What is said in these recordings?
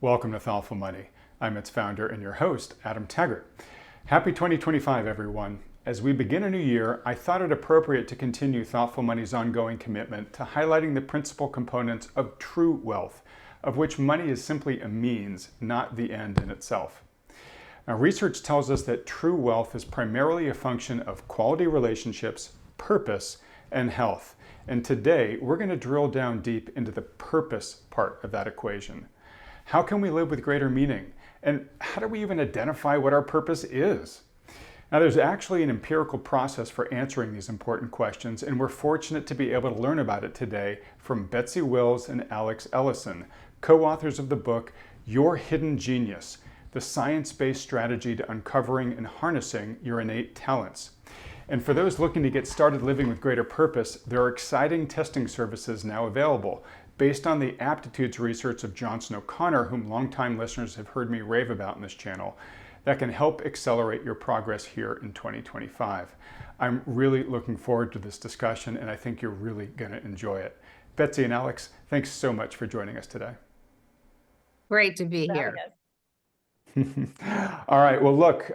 Welcome to Thoughtful Money. I'm its founder and your host, Adam Taggart. Happy 2025, everyone. As we begin a new year, I thought it appropriate to continue Thoughtful Money's ongoing commitment to highlighting the principal components of true wealth, of which money is simply a means, not the end in itself. Now, research tells us that true wealth is primarily a function of quality relationships, purpose, and health. And today, we're going to drill down deep into the purpose part of that equation. How can we live with greater meaning? And how do we even identify what our purpose is? Now, there's actually an empirical process for answering these important questions, and we're fortunate to be able to learn about it today from Betsy Wills and Ellison, co-authors of the book, Your Hidden Genius, the science-based strategy to uncovering and harnessing your innate talents. And for those looking to get started living with greater purpose, there are exciting testing services now available based on the aptitudes research of Johnson O'Connor, whom longtime listeners have heard me rave about in this channel, that can help accelerate your progress here in 2025. I'm really looking forward to this discussion, and I think you're really going to enjoy it. Betsy and Alex, thanks so much for joining us today. Great to be here. All right. Well, look,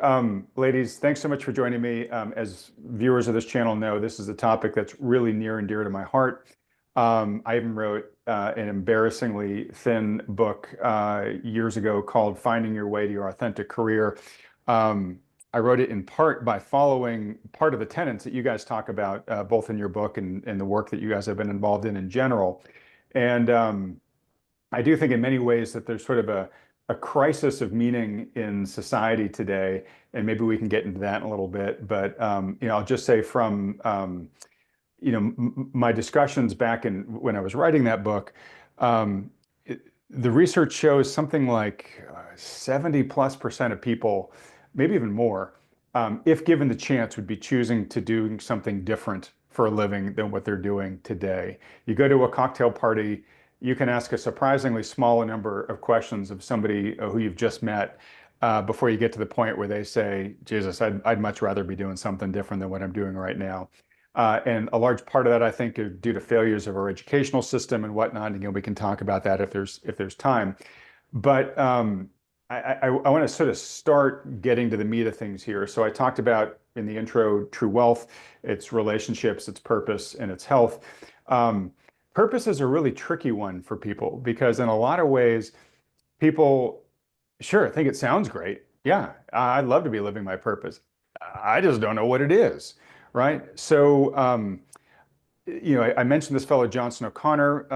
ladies, thanks so much for joining me. As viewers of this channel know, this is a topic that's really near and dear to my heart. I even wrote an embarrassingly thin book years ago called Finding Your Way to Your Authentic Career. I wrote it in part by following part of the tenets that you guys talk about, both in your book and the work that you guys have been involved in general. And I do think in many ways that there's sort of a crisis of meaning in society today, and maybe we can get into that in a little bit. But I'll just say from my discussions back when I was writing that book, the research shows something like 70+% of people, maybe even more, if given the chance, would be choosing to do something different for a living than what they're doing today. You go to a cocktail party, you can ask a surprisingly small number of questions of somebody who you've just met before you get to the point where they say, Jesus, I'd much rather be doing something different than what I'm doing right now. And a large part of that, I think, is due to failures of our educational system and whatnot. Again, we can talk about that if there's time. But I want to sort of start getting to the meat of things here. So I talked about in the intro, true wealth, its relationships, its purpose, and its health. Purpose is a really tricky one for people because in a lot of ways, people, sure, think it sounds great. Yeah, I'd love to be living my purpose. I just don't know what it is. Right. So, I mentioned this fellow, Johnson O'Connor,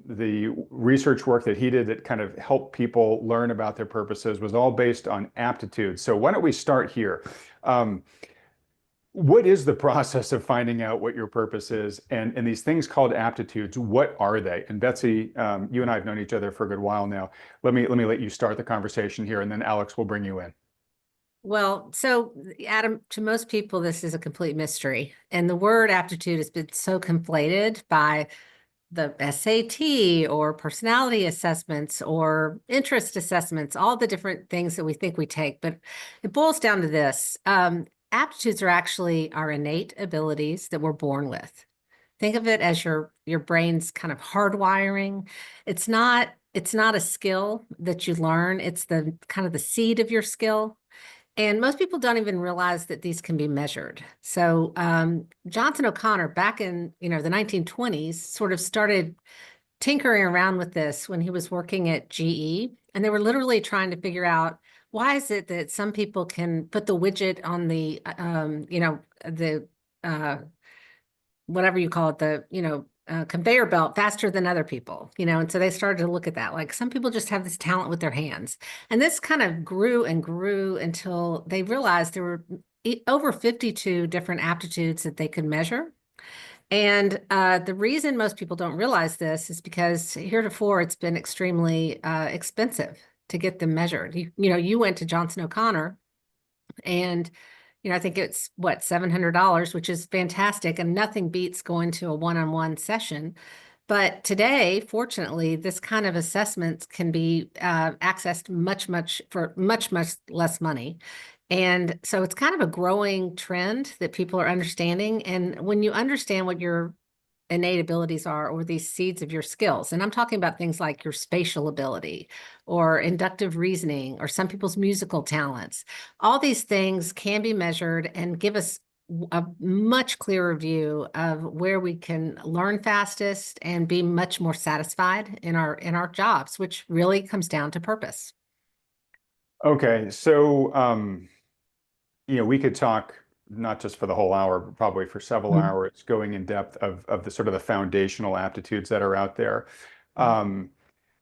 the research work that he did that kind of helped people learn about their purposes was all based on aptitude. So why don't we start here? What is the process of finding out what your purpose is? And these things called aptitudes, what are they? And Betsy, you and I have known each other for a good while now. Let me let you start the conversation here, and then Alex will bring you in. Well, so Adam, to most people, this is a complete mystery. And the word aptitude has been so conflated by the SAT or personality assessments or interest assessments, all the different things that we think we take. But it boils down to this. Aptitudes are actually our innate abilities that we're born with. Think of it as your brain's kind of hardwiring. It's not a skill that you learn. It's the kind of the seed of your skill. And most people don't even realize that these can be measured. So Johnson O'Connor back in the 1920s sort of started tinkering around with this when he was working at GE. And they were literally trying to figure out, why is it that some people can put the widget on the, whatever you call it, the, conveyor belt faster than other people, and so they started to look at that. Like some people just have this talent with their hands. And this kind of grew and grew until they realized there were over 52 different aptitudes that they could measure. And the reason most people don't realize this is because heretofore it's been extremely expensive to get them measured. You went to Johnson O'Connor and I think it's $700, which is fantastic. And nothing beats going to a one-on-one session. But today, fortunately, this kind of assessments can be accessed for much less money. And so it's kind of a growing trend that people are understanding. And when you understand what your innate abilities are, or these seeds of your skills. And I'm talking about things like your spatial ability or inductive reasoning or some people's musical talents. All these things can be measured and give us a much clearer view of where we can learn fastest and be much more satisfied in our jobs, which really comes down to purpose. Okay, so we could talk not just for the whole hour, but probably for several Mhm. hours, going in depth of the sort of the foundational aptitudes that are out there. Um,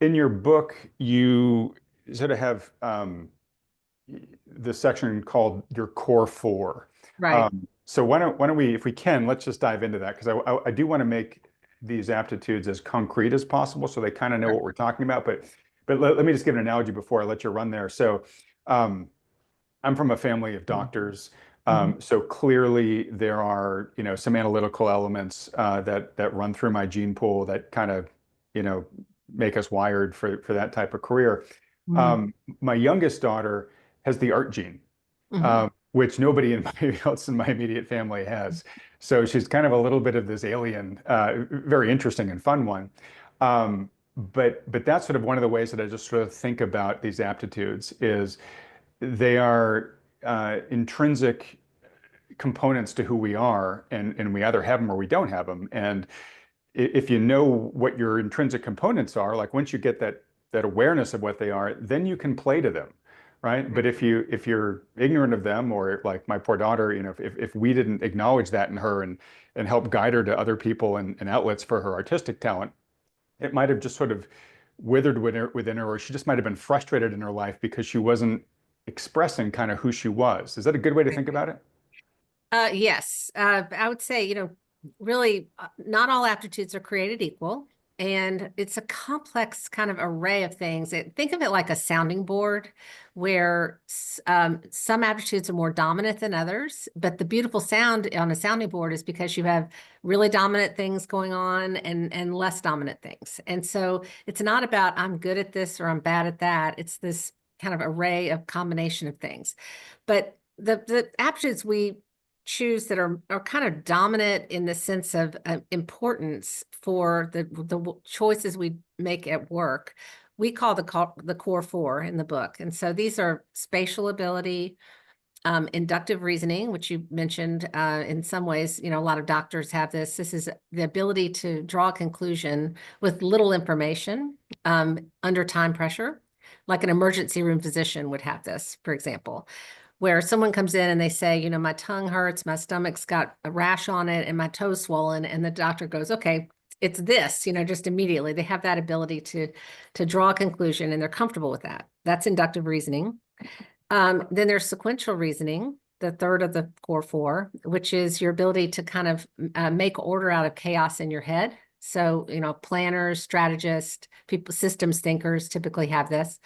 in your book, you sort of have the section called your core four. Right. So why don't we, if we can, let's just dive into that because I do want to make these aptitudes as concrete as possible so they kind of know Sure. what we're talking about. But let me just give an analogy before I let you run there. So um, I'm from a family of doctors. Mhm. So clearly there are, some analytical elements that run through my gene pool that kind of, you know, make us wired for that type of career. Mhm. Um, my youngest daughter has the art gene, Mhm. which nobody else in my immediate family has. So she's kind of a little bit of this alien, very interesting and fun one. But that's sort of one of the ways that I just sort of think about these aptitudes is they are intrinsic components to who we are, and we either have them or we don't have them. And if you know what your intrinsic components are, like once you get that awareness of what they are, then you can play to them, right? But if you're ignorant of them, or like my poor daughter, if we didn't acknowledge that in her and help guide her to other people and outlets for her artistic talent, it might have just sort of withered within her, or she just might have been frustrated in her life because she wasn't expressing kind of who she was. Is that a good way to think about it? Yes, I would say, really not all aptitudes are created equal. And it's a complex kind of array of things. Think of it like a sounding board where some aptitudes are more dominant than others. But the beautiful sound on a sounding board is because you have really dominant things going on and less dominant things. And so it's not about I'm good at this or I'm bad at that. It's this kind of array of combination of things. But the aptitudes we choose that are kind of dominant in the sense of importance for the choices we make at work, we call the core four in the book. And so these are spatial ability, inductive reasoning, which you mentioned. In some ways, a lot of doctors have this. This is the ability to draw a conclusion with little information under time pressure, like an emergency room physician would have this, for example, where someone comes in and they say, my tongue hurts, my stomach's got a rash on it, and my toe's swollen. And the doctor goes, okay, it's this, just immediately. They have that ability to draw a conclusion and they're comfortable with that. That's inductive reasoning. Then there's sequential reasoning, the third of the core four, which is your ability to kind of make order out of chaos in your head. So, planners, strategists, people, systems thinkers typically have this.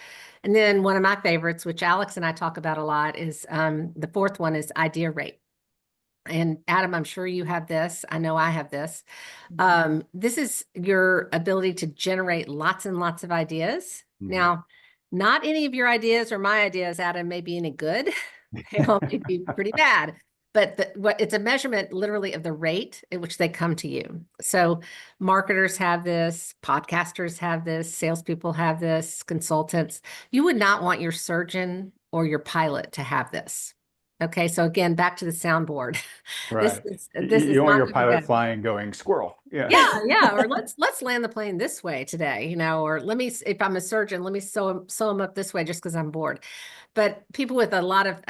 And then one of my favorites, which Alex and I talk about a lot, is the fourth one is idea rate. And Adam, I'm sure you have this. I know I have this. This is your ability to generate lots and lots of ideas. Mhm. Now, not any of your ideas or my ideas, Adam, may be any good. They all may be pretty bad. But it's a measurement literally of the rate at which they come to you. So marketers have this, podcasters have this, salespeople have this, consultants. You would not want your surgeon or your pilot to have this. Okay, so again, back to the soundboard. This Right. is You, this is you want not your going to pilot go. flying going squirrel. Yeah. Yeah, yeah. Or let's land the plane this way today, or let me, if I'm a surgeon, let me sew them up this way just because I'm bored. But people with a lot of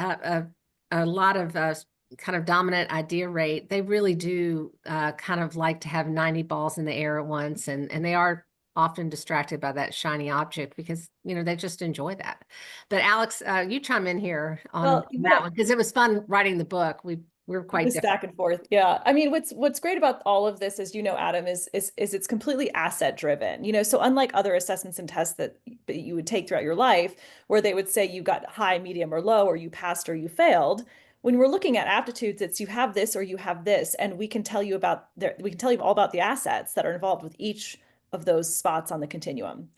kind of dominant idea rate, they really do kind of like to have 90 balls in the air at once, and they are often distracted by that shiny object because they just enjoy that. But Alex, you chime in here on Well, that one because it was fun writing the book. We were quite this different. back and forth. Yeah. I mean, what's great about all of this, as you know, Adam, is it's completely asset driven. So unlike other assessments and tests that you would take throughout your life, where they would say you got high, medium, or low, or you passed or you failed, when we're looking at aptitudes, it's you have this or you have this, and we can tell you all about the assets that are involved with each of those spots on the continuum.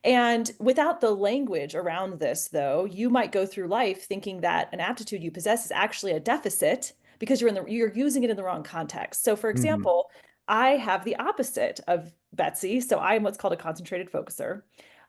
And without the language around this, though, you might go through life thinking that an aptitude you possess is actually a deficit because you're using it in the wrong context. So for Mhm. example, I have the opposite of Betsy. So I am what's called a concentrated focuser.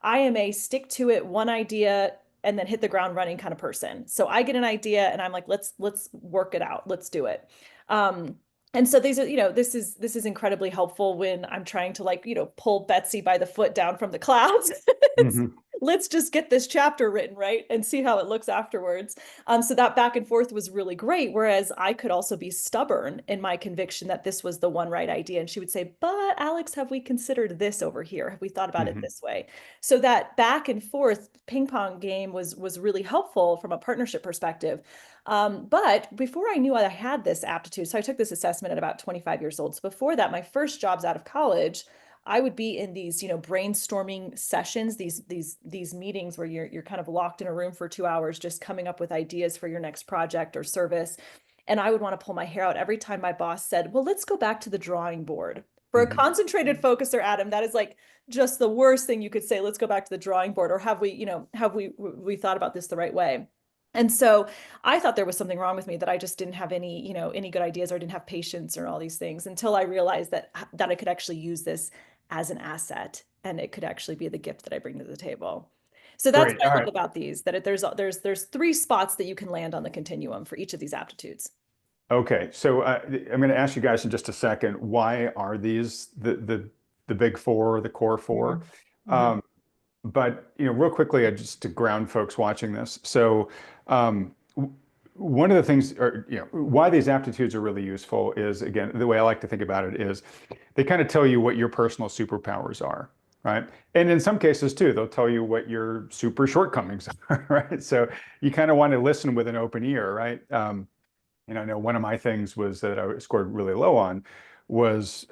I am a stick to it, one idea, and then hit the ground running kind of person. So I get an idea and I'm like, let's work it out. Let's do it. Um, and so these are, this is incredibly helpful when I'm trying to like, pull Betsy by the foot down from the clouds. Mhm. Let's just get this chapter written, right? And see how it looks afterwards. So that back and forth was really great. Whereas I could also be stubborn in my conviction that this was the one right idea. And she would say, but Alex, have we considered this over here? Have we thought about it Mhm. this way? So that back and forth ping pong game was really helpful from a partnership perspective. But before I knew I had this aptitude, so I took this assessment at about 25 years old. So before that, my first jobs out of college, I would be in these, brainstorming sessions, these meetings where you're kind of locked in a room for 2 hours, just coming up with ideas for your next project or service. And I would want to pull my hair out every time my boss said, well, let's go back to the drawing board. For a Mhm. concentrated focuser, Adam, that is like just the worst thing you could say, let's go back to the drawing board, or have we thought about this the right way? And so I thought there was something wrong with me, that I just didn't have any good ideas, or didn't have patience, or all these things, until I realized that I could actually use this as an asset, and it could actually be the gift that I bring to the table. So that's Great. what All I right. love about these, that there's three spots that you can land on the continuum for each of these aptitudes. Okay. So I'm going to ask you guys in just a second, why are these the big four, the core four? Mhm. Mhm. Um, but real quickly, just to ground folks watching this. So one of the things, or why these aptitudes are really useful is, again, the way I like to think about it is they kind of tell you what your personal superpowers are, right? And in some cases too, they'll tell you what your super shortcomings are, right? So you kind of want to listen with an open ear, right? I know one of my things was that I scored really low on was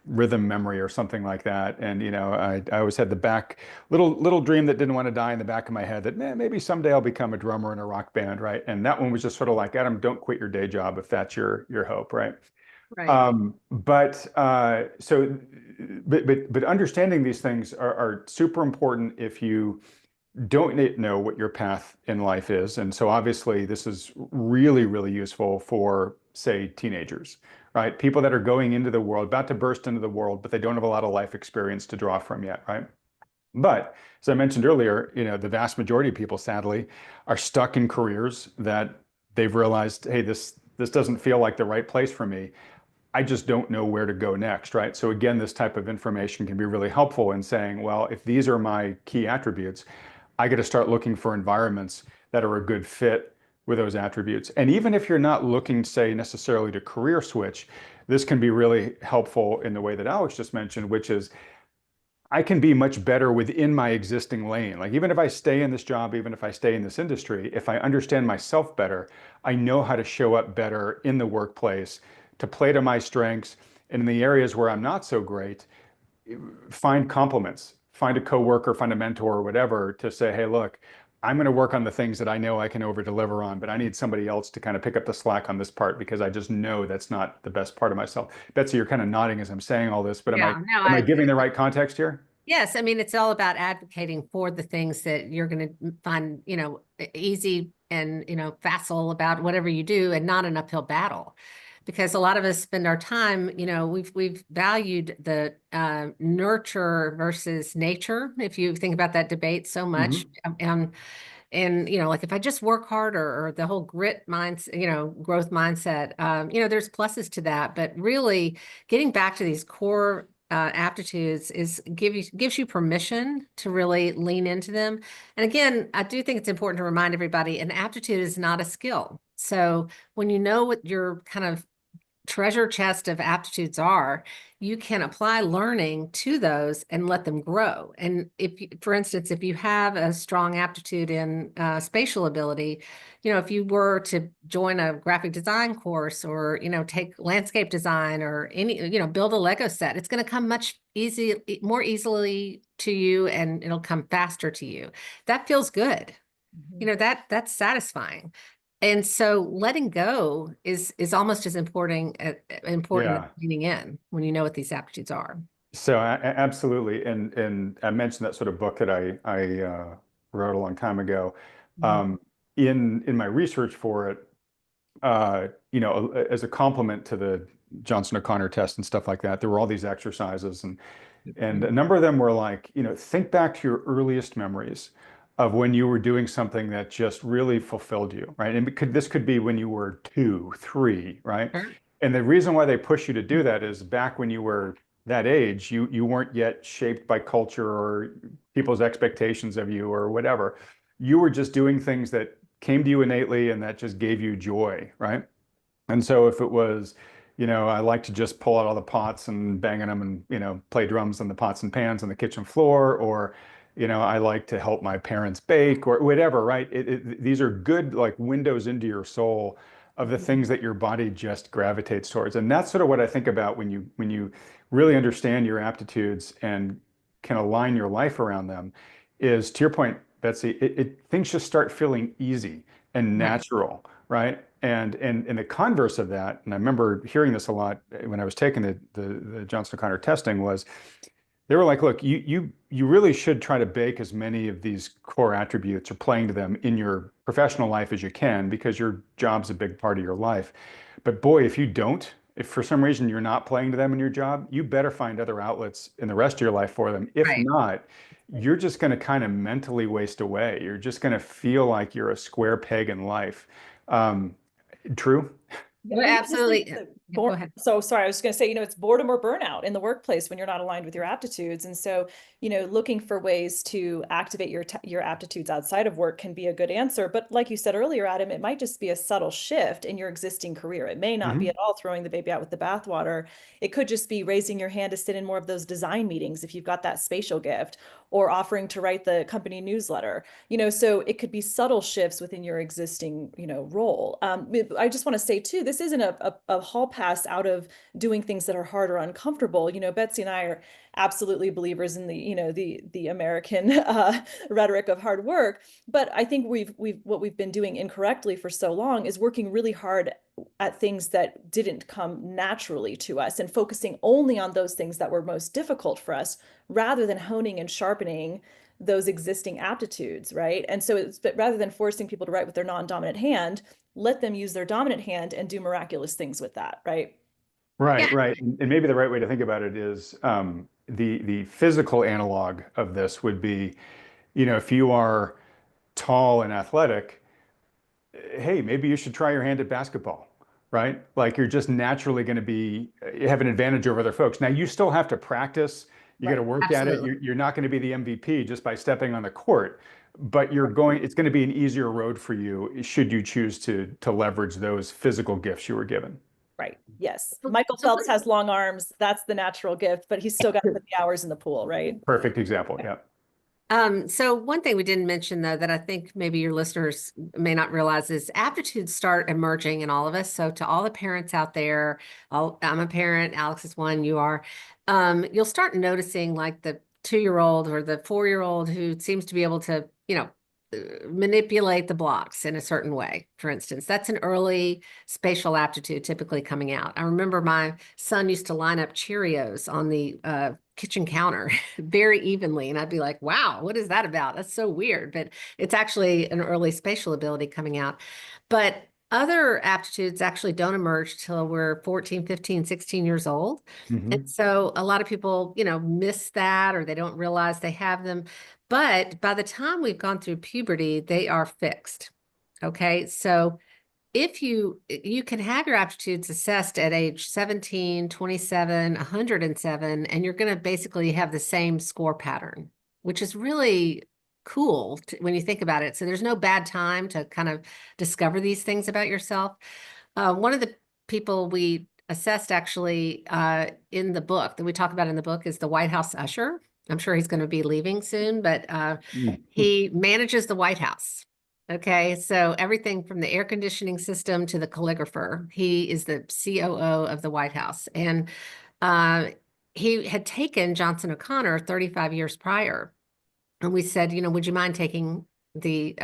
rhythm memory or something like that. And I always had the back little dream that didn't want to die in the back of my head that maybe someday I'll become a drummer in a rock band, right? And that one was just sort of like, Adam, don't quit your day job if that's your hope, right? Right. But understanding these things are super important if you don't know what your path in life is. And so obviously this is really, really useful for, say, teenagers, right? People that are going into the world, about to burst into the world, but they don't have a lot of life experience to draw from yet, right? But as I mentioned earlier, the vast majority of people, sadly, are stuck in careers that they've realized, hey, this doesn't feel like the right place for me. I just don't know where to go next, right? So again, this type of information can be really helpful in saying, well, if these are my key attributes, I got to start looking for environments that are a good fit with those attributes. And even if you're not looking, say, necessarily to career switch, this can be really helpful in the way that Alex just mentioned, which is I can be much better within my existing lane. Like even if I stay in this job, even if I stay in this industry, if I understand myself better, I know how to show up better in the workplace to play to my strengths. And in the areas where I'm not so great, find compliments, find a coworker, find a mentor or whatever to say, hey, look, I'm going to work on the things that I know I can over deliver on, but I need somebody else to kind of pick up the slack on this part because I just know that's not the best part of myself. Betsy, you're kind of nodding as I'm saying all this, but am I Yeah, no, am I giving the right context here? yes, I mean, it's all about advocating for the things that you're going to find, easy and, facile about whatever you do, and not an uphill battle. Because a lot of us spend our time, we've valued the nurture versus nature. If you think about that debate so much, Hmm. and like if I just work harder, or the whole grit mindset, growth mindset, there's pluses to that, but really getting back to these core aptitudes gives you permission to really lean into them. And again, I do think it's important to remind everybody an aptitude is not a skill. So when you know what your kind of treasure chest of aptitudes are, you can apply learning to those and let them grow. And if, for instance, if you have a strong aptitude in spatial ability, if you were to join a graphic design course, or, take landscape design, or build a Lego set, it's going to come more easily to you, and it'll come faster to you. That feels good. Mhm. That's satisfying. And so letting go is almost as important as Yeah. leaning in, when you know what these aptitudes are. So absolutely, and I mentioned that sort of book that I wrote a long time ago. Mhm. Um, in my research for it, as a complement to Johnson O'Connor test and stuff like that. There were all these exercises, and a number of them were like, think back to your earliest memories of when you were doing something that just really fulfilled you, right? And this could be when you were 2, 3, right? Sure. And the reason why they push you to do that is back when you were that age, you weren't yet shaped by culture or people's expectations of you or whatever. You were just doing things that came to you innately and that just gave you joy, right? And so if it was, I like to just pull out all the pots and bang on them and, play drums on the pots and pans on the kitchen floor, or, I like to help my parents bake or whatever, right? These are good like windows into your soul of the things that your body just gravitates towards. And that's sort of what I think about when you really understand your aptitudes and can align your life around them, is to your point, Betsy, things just start feeling easy and Right. natural, right? And the converse of that, and I remember hearing this a lot when I was taking the Johnson O'Connor testing, was they were like, look, you really should try to bake as many of these core attributes or playing to them in your professional life as you can, because your job's a big part of your life. But boy, if you don't, if for some reason you're not playing to them in your job, you better find other outlets in the rest of your life for them. If Right. not, you're just going to kind of mentally waste away. You're just going to feel like you're a square peg in life. Um, True? Yeah, Well, I just think absolutely. that Yeah, go ahead. so sorry, I was going to say, it's boredom or burnout in the workplace when you're not aligned with your aptitudes. And so, looking for ways to activate your aptitudes outside of work can be a good answer. But like you said earlier, Adam, it might just be a subtle shift in your existing career. It may not be Hmm. at all throwing the baby out with the bathwater. It could just be raising your hand to sit in more of those design meetings if you've got that spatial gift, or offering to write the company newsletter. So it could be subtle shifts within your existing, role. I just want to say too, this isn't a hall pass out of doing things that are hard or uncomfortable. Betsy and I are absolutely believers in the American rhetoric of hard work. But I think what we've been doing incorrectly for so long is working really hard at things that didn't come naturally to us and focusing only on those things that were most difficult for us, rather than honing and sharpening those existing aptitudes, right? And so but rather than forcing people to write with their non-dominant hand, let them use their dominant hand and do miraculous things with that, right? Right, Yeah. right. And maybe the right way to think about it is the physical analog of this would be, if you are tall and athletic, hey, maybe you should try your hand at basketball, right? Like you're just naturally going to you have an advantage over other folks. Now you still have to practice. You got to Right. work at it. Absolutely. You're not going to be the MVP just by stepping on the court, but it's going to be an easier road for you should you choose to leverage those physical gifts you were given. Right. Yes. So, Michael so Phelps has long arms. That's the natural gift, but he's still got to put the hours in the pool, right? Perfect example. Yeah. So one thing we didn't mention though, that I think maybe your listeners may not realize, is aptitudes start emerging in all of us. So to all the parents out there, I'm a parent, Alex is one, you are, you'll start noticing like the 2-year-old or the 4-year-old who seems to be able to, manipulate the blocks in a certain way. For instance, that's an early spatial aptitude typically coming out. I remember my son used to line up Cheerios on the kitchen counter very evenly. And I'd be like, wow, what is that about? That's so weird. But it's actually an early spatial ability coming out. But other aptitudes actually don't emerge till we're 14, 15, 16 years old. And Hmm. so a lot of people, miss that, or they don't realize they have them. But by the time we've gone through puberty, they are fixed. Okay. So if you can have your aptitudes assessed at age 17, 27, 107, and you're going to basically have the same score pattern, which is really cool when you think about it. So there's no bad time to kind of discover these things about yourself. One of the people we assessed actually in the book that we talk about in the book is the White House usher. I'm sure he's going to be leaving soon, but he manages the White House. Okay, so everything from the air conditioning system to the calligrapher, he is the COO of the White House. And uh, he had taken Johnson O'Connor 35 years prior. And we said, would you mind taking the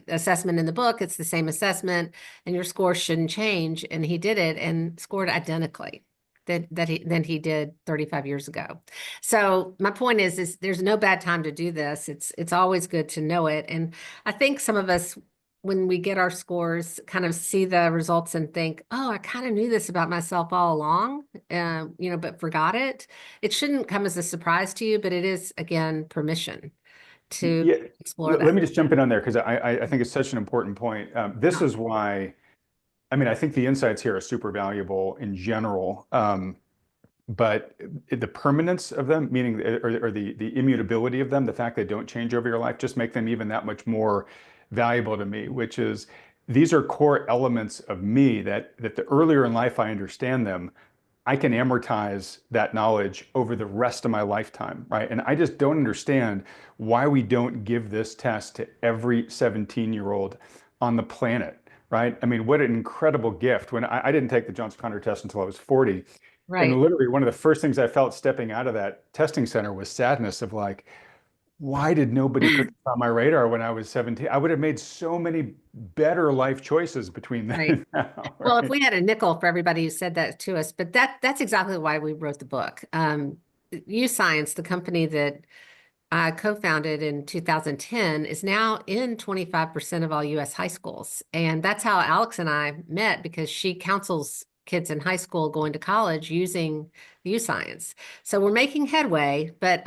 assessment in the book? It's the same assessment and your score shouldn't change. And he did it and scored identically than he did 35 years ago. So my point is there's no bad time to do this. It's always good to know it. And I think some of us when we get our scores, kind of see the results and think, oh, I kind of knew this about myself all along, but forgot it. It shouldn't come as a surprise to you, but it is, again, permission to Yeah, explore let that. me just jump in on there because I think it's such an important point. This is why, I mean, I think the insights here are super valuable in general. But the permanence of them, meaning or the immutability of them, the fact they don't change over your life, just make them even that much more valuable to me, which is these are core elements of me that the earlier in life I understand them, I can amortize that knowledge over the rest of my lifetime, right? And I just don't understand why we don't give this test to every 17-year-old on the planet, right? I mean, what an incredible gift. When I didn't take the Johnson-Connor test until I was 40. And Right. literally one of the first things I felt stepping out of that testing center was sadness of like, why did nobody put this on my radar when I was 17? I would have made so many better life choices between then Right. and now, Well, if right? we had a nickel for everybody who said that to us, but that's exactly why we wrote the book. U Science, the company that I co-founded in 2010, is now in 25% of all US high schools. And that's how Alex and I met, because she counsels kids in high school going to college using U Science. So we're making headway, but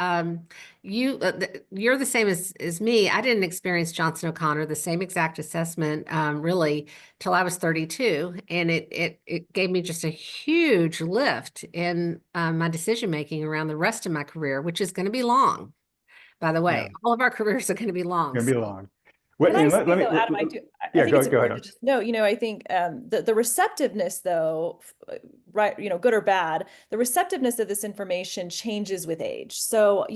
you're the same as me. I didn't experience Johnson O'Connor, the same exact assessment, really, till I was 32. And it gave me just a huge lift in my decision making around the rest of my career, which is going to be long. By the Yeah, way, all of our careers are going to be long. gonna be So, long. Well, Can I and say let me, though, Adam, I yeah, think it's go important ahead. to just know, I think the receptiveness though, right, good or bad, the receptiveness of this information changes with age. So,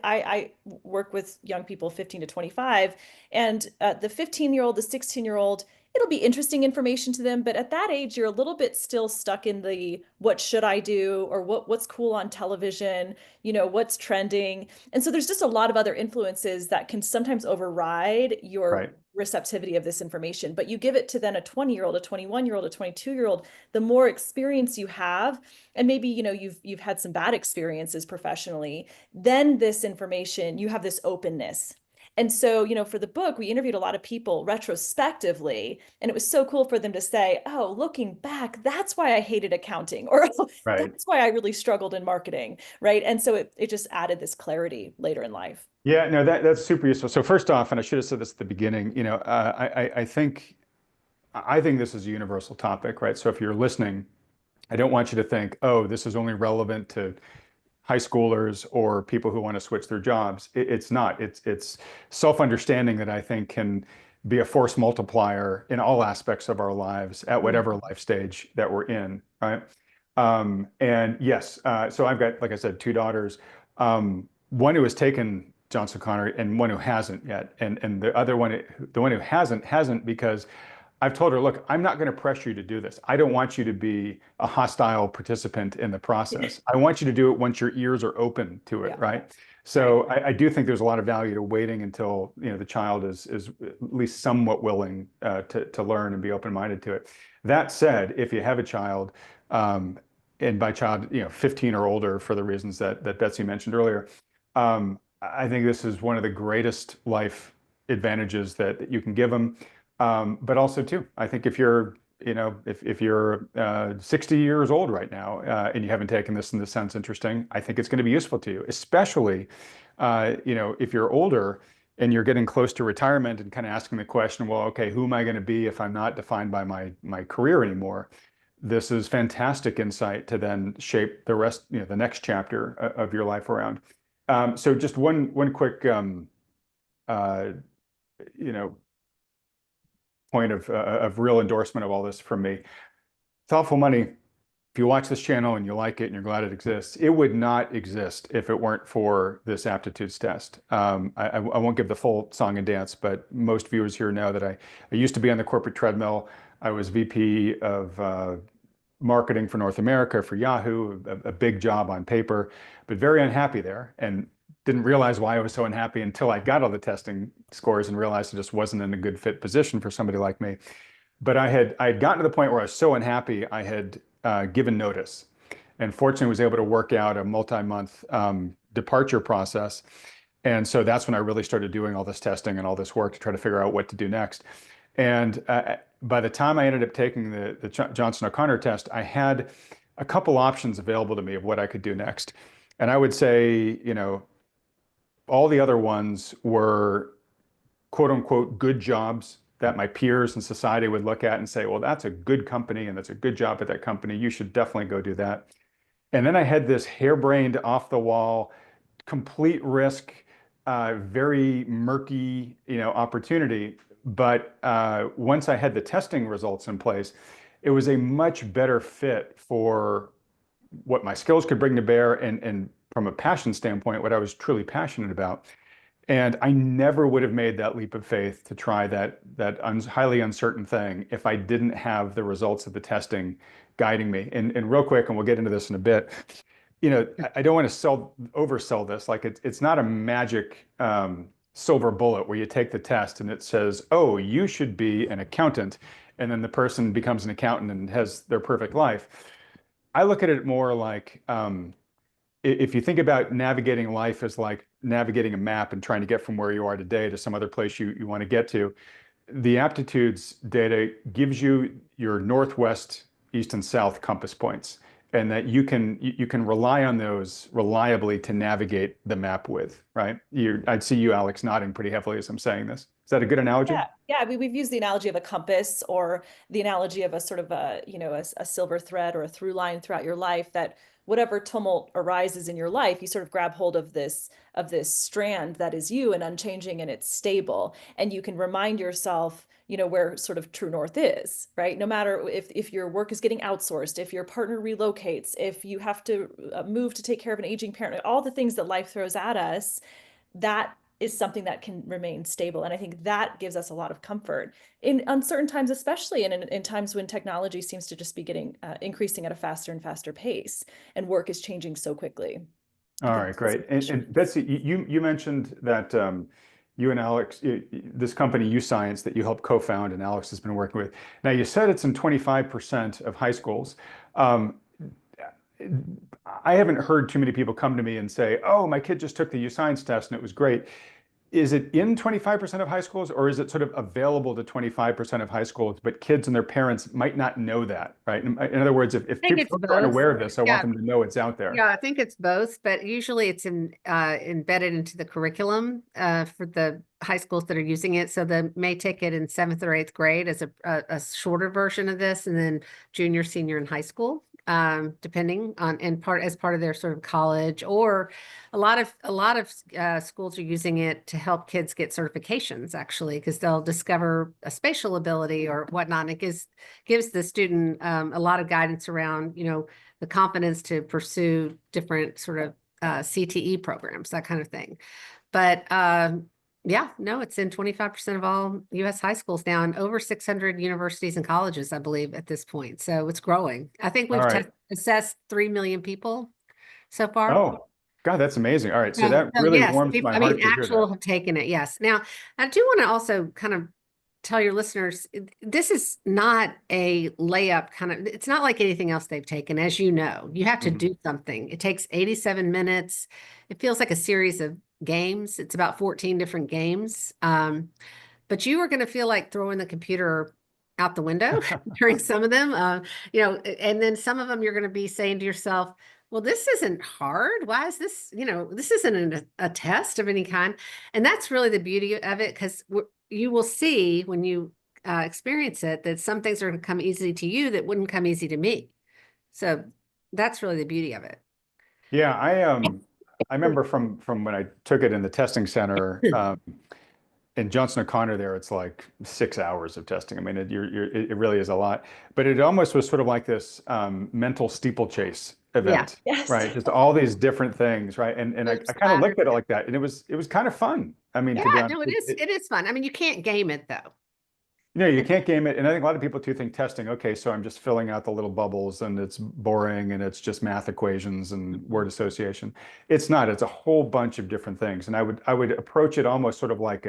I work with young people 15 to 25, and the 15-year-old, the 16-year-old, it'll be interesting information to them, but at that age, you're a little bit still stuck in the what should I do, or what's cool on television, what's trending. And so there's just a lot of other influences that can sometimes override your Right. receptivity of this information. But you give it to then a 20-year-old, a 21-year-old, a 22-year-old, the more experience you have, and maybe, you've had some bad experiences professionally, then this information, you have this openness. And so, for the book, we interviewed a lot of people retrospectively, and it was so cool for them to say, oh, looking back, that's why I hated accounting, or oh, Right. that's why I really struggled in marketing, right? And so it just added this clarity later in life. Yeah, no, that's super useful. So first off, and I should have said this at the beginning, I think this is a universal topic, right? So if you're listening, I don't want you to think, oh, this is only relevant to high schoolers or people who want to switch their jobs. It's not. It's self-understanding that I think can be a force multiplier in all aspects of our lives at whatever life stage that we're in, right? And yes, so I've got, like I said, two daughters, one who has taken Johnson Connor and one who hasn't yet, and the other one, the one who hasn't because I've told her, look, I'm not going to pressure you to do this. I don't want you to be a hostile participant in the process. I want you to do it once your ears are open to it, Yeah. right? So I do think there's a lot of value to waiting until the child is at least somewhat willing to learn and be open-minded to it. That said, if you have a child, and by child, 15 or older, for the reasons that Betsy mentioned earlier, I think this is one of the greatest life advantages that you can give them. But also too, I think if you're, if you're 60 years old right now and you haven't taken this in the sense interesting, I think it's going to be useful to you, especially, if you're older and you're getting close to retirement and kind of asking the question, well, okay, who am I going to be if I'm not defined by my career anymore? This is fantastic insight to then shape the rest, the next chapter of your life around. So just one quick, uh, you know, point of real endorsement of all this from me. Thoughtful Money, if you watch this channel and you like it and you're glad it exists, it would not exist if it weren't for this aptitudes test. I won't give the full song and dance, but most viewers here know that I used to be on the corporate treadmill. I was VP of marketing for North America for Yahoo, a big job on paper, but very unhappy there, and didn't realize why I was so unhappy until I got all the testing scores and realized it just wasn't in a good fit position for somebody like me. But I had gotten to the point where I was so unhappy, I had given notice, and fortunately was able to work out a multi-month departure process. And so that's when I really started doing all this testing and all this work to try to figure out what to do next. And by the time I ended up taking the Johnson O'Connor test, I had a couple options available to me of what I could do next. And I would say, all the other ones were quote unquote good jobs that my peers and society would look at and say, well, that's a good company and that's a good job at that company. You should definitely go do that. And then I had this harebrained, off the wall, complete risk, very murky, opportunity. But once I had the testing results in place, it was a much better fit for what my skills could bring to bear and from a passion standpoint, what I was truly passionate about. And I never would have made that leap of faith to try that highly uncertain thing if I didn't have the results of the testing guiding me. And real quick, and we'll get into this in a bit, I don't want to oversell this. Like it's not a magic silver bullet where you take the test and it says, oh, you should be an accountant. And then the person becomes an accountant and has their perfect life. I look at it more like, if you think about navigating life as like navigating a map and trying to get from where you are today to some other place you want to get to, the aptitudes data gives you your northwest, east, and south compass points, and that you can rely on those reliably to navigate the map with, right? I'd see you, Alex, nodding pretty heavily as I'm saying this. Is that a good analogy? Yeah. We've used the analogy of a compass, or the analogy of a sort of a silver thread or a through line throughout your life, that whatever tumult arises in your life, you sort of grab hold of this strand that is you and unchanging, and it's stable. And you can remind yourself, where sort of true north is, right? No matter if your work is getting outsourced, if your partner relocates, if you have to move to take care of an aging parent, all the things that life throws at us, that is something that can remain stable. And I think that gives us a lot of comfort in uncertain times, especially in times when technology seems to just be getting increasing at a faster and faster pace, and work is changing so quickly. All right, great. And Betsy, you mentioned that you and Alex, this company, UScience, that you helped co-found and Alex has been working with. Now, you said it's in 25% of high schools. I haven't heard too many people come to me and say, oh, my kid just took the UScience test and it was great. Is it in 25% of high schools, or is it sort of available to 25% of high schools, but kids and their parents might not know that, right? In other words, if people aren't aware of this, I want them to know it's out there. Yeah, I think it's both, but usually it's embedded into the curriculum for the high schools that are using it. So they may take it in 7th or 8th grade as a shorter version of this, and then junior, senior in high school, depending on, as part of their sort of college, or a lot of schools are using it to help kids get certifications, actually, because they'll discover a spatial ability or whatnot. And it gives the student a lot of guidance around, the confidence to pursue different sort of CTE programs, that kind of thing. But yeah, no, it's in 25% of all U.S. high schools now, and over 600 universities and colleges, I believe, at this point. So it's growing. I think we've assessed 3 million people so far. Oh, God, that's amazing. All right. So that really warms my heart to hear that. Actual have taken it. Yes. Now, I do want to also kind of tell your listeners, this is not a layup it's not like anything else they've taken. As you know, you have to do something. It takes 87 minutes. It feels like a series of games. It's about 14 different games. But you are going to feel like throwing the computer out the window during some of them, and then some of them you're going to be saying to yourself, well, this isn't hard. Why is this, this isn't a test of any kind. And that's really the beauty of it, because you will see when you experience it that some things are going to come easy to you that wouldn't come easy to me. So that's really the beauty of it. Yeah, I remember from when I took it in the testing center in Johnson O'Connor there, it's like 6 hours of testing. I mean, it really is a lot, but it almost was sort of like this mental steeplechase event, right? Just all these different things, right? And I kind of looked at it like that, and it was kind of fun. I mean, to be honest, no, it is fun. I mean, you can't game it though. No, you can't game it. And I think a lot of people too think testing, okay, so I'm just filling out the little bubbles and it's boring and it's just math equations and word association. It's not. It's a whole bunch of different things. And I would approach it almost sort of like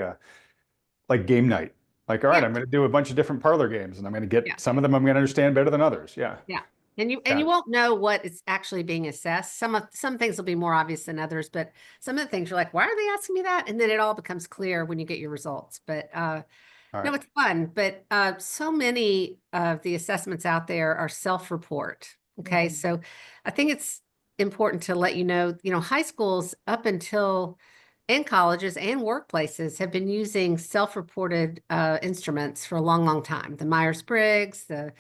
game night. Like, all right, I'm going to do a bunch of different parlor games, and I'm going to get some of them I'm going to understand better than others. Yeah. Yeah. And you won't know what is actually being assessed. Some things will be more obvious than others, but some of the things you're like, why are they asking me that? And then it all becomes clear when you get your results. But All No, right. it's fun, but so many of the assessments out there are self-report. Okay, Mhm. so I think it's important to let you know, high schools up until and colleges and workplaces have been using self-reported instruments for a long, long time. The Myers-Briggs, the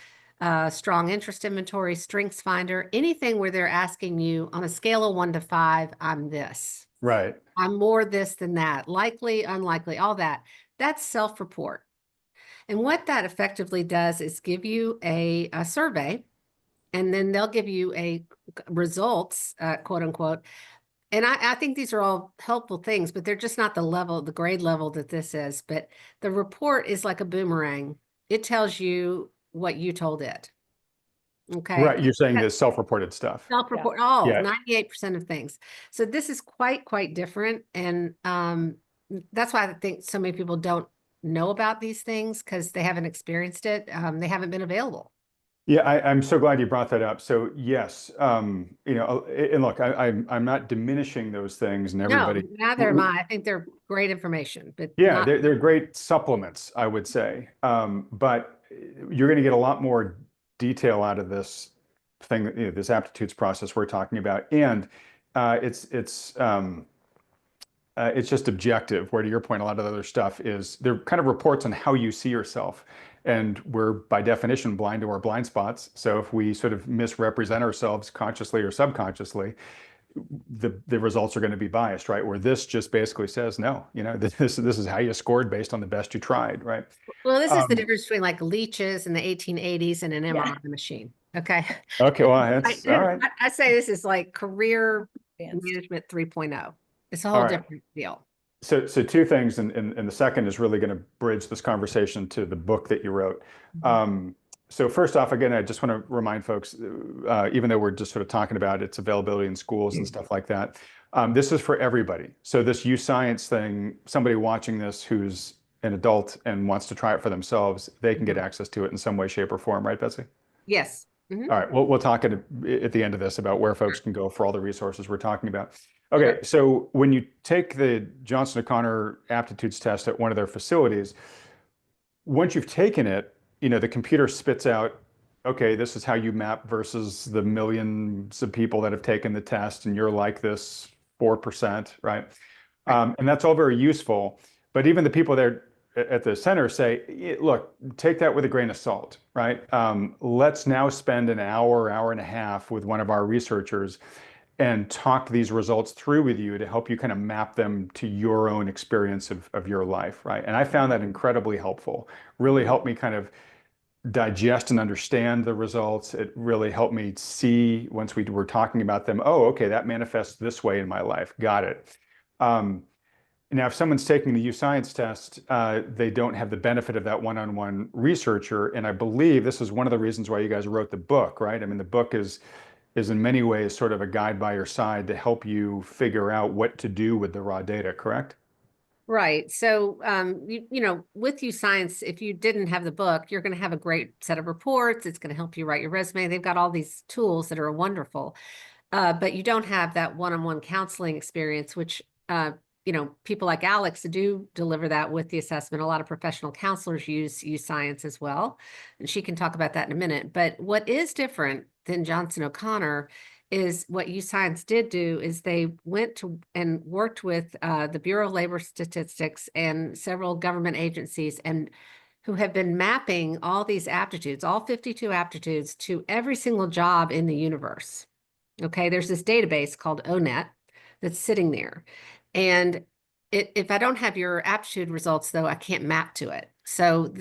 strong interest inventory, strengths finder, anything where they're asking you on a scale of 1 to 5, I'm this. Right. I'm more this than that, likely, unlikely, all that. That's self-report. And what that effectively does is give you a survey, and then they'll give you a results, quote unquote. And I think these are all helpful things, but they're just not the level, the grade level that this is. But the report is like a boomerang. It tells you what you told it. Okay. Right. You're saying this self-reported stuff. Yeah. Self-report, all Yeah. 98% of things. So this is quite different. And that's why I think so many people don't know about these things because they haven't experienced it. They haven't been available. Yeah, I'm so glad you brought that up. So yes, you know, and look, I'm not diminishing those things, and No, everybody. neither am I. I think they're great information, but Yeah, not they're great supplements, I would say. But you're going to get a lot more detail out of this thing, you know, this aptitudes process we're talking about, and uh, it's it's um, it's just objective. Where to your point, a lot of the other stuff is they're kind of reports on how you see yourself, and we're by definition blind to our blind spots. So if we sort of misrepresent ourselves consciously or subconsciously, the results are going to be biased, right? Where this just basically says, no, you know, this is how you scored based on the best you tried, right? well, this is the Um, difference between like leeches in the 1880s and an Yeah. MRI machine. Okay. okay, well, I, that's all right. I say this is like career Advanced. management 3.0. It's a All whole right. different deal. So two things, and the second is really going to bridge this conversation to the book that you wrote. Mhm. So first off, again, I just want to remind folks, even though we're just sort of talking about its availability in schools and stuff like that, this is for everybody. So this U Science thing, somebody watching this who's an adult and wants to try it for themselves, they can get Mhm. access to it in some way, shape, or form, right, Betsy? Yes. Mhm. All right, we'll talk at the end of this about where folks can go for all the resources we're talking about. Sure. Okay, so when you take the Johnson O'Connor aptitudes test at one of their facilities, once you've taken it, you know, the computer spits out, okay, this is how you map versus the millions of people that have taken the test, and you're like this 4%, right? Right. And that's all very useful. But even the people there at the center say, look, take that with a grain of salt, right? Let's now spend an hour, hour and a half with one of our researchers and talk these results through with you to help you kind of map them to your own experience of your life, right? And I found that incredibly helpful. Really helped me kind of digest and understand the results. It really helped me see once we were talking about them, oh, okay, that manifests this way in my life. Got it. Um, Now, if someone's taking the U Science test, they don't have the benefit of that one-on-one researcher. And I believe this is one of the reasons why you guys wrote the book, right? I mean, the book is in many ways sort of a guide by your side to help you figure out what to do with the raw data, correct? Right. So, you know, with you science, if you didn't have the book, you're going to have a great set of reports. It's going to help you write your resume. They've got all these tools that are wonderful. But you don't have that one-on-one counseling experience, which, you know, people like Alex do deliver that with the assessment. A lot of professional counselors use science as well, and she can talk about that in a minute. But what is different than Johnson O'Connor is what U Science did do is they went to and worked with the Bureau of Labor Statistics and several government agencies and who have been mapping all these aptitudes, all 52 aptitudes, to every single job in the universe. Okay, there's this database called ONET that's sitting there. And if I don't have your aptitude results, though, I can't map to it. So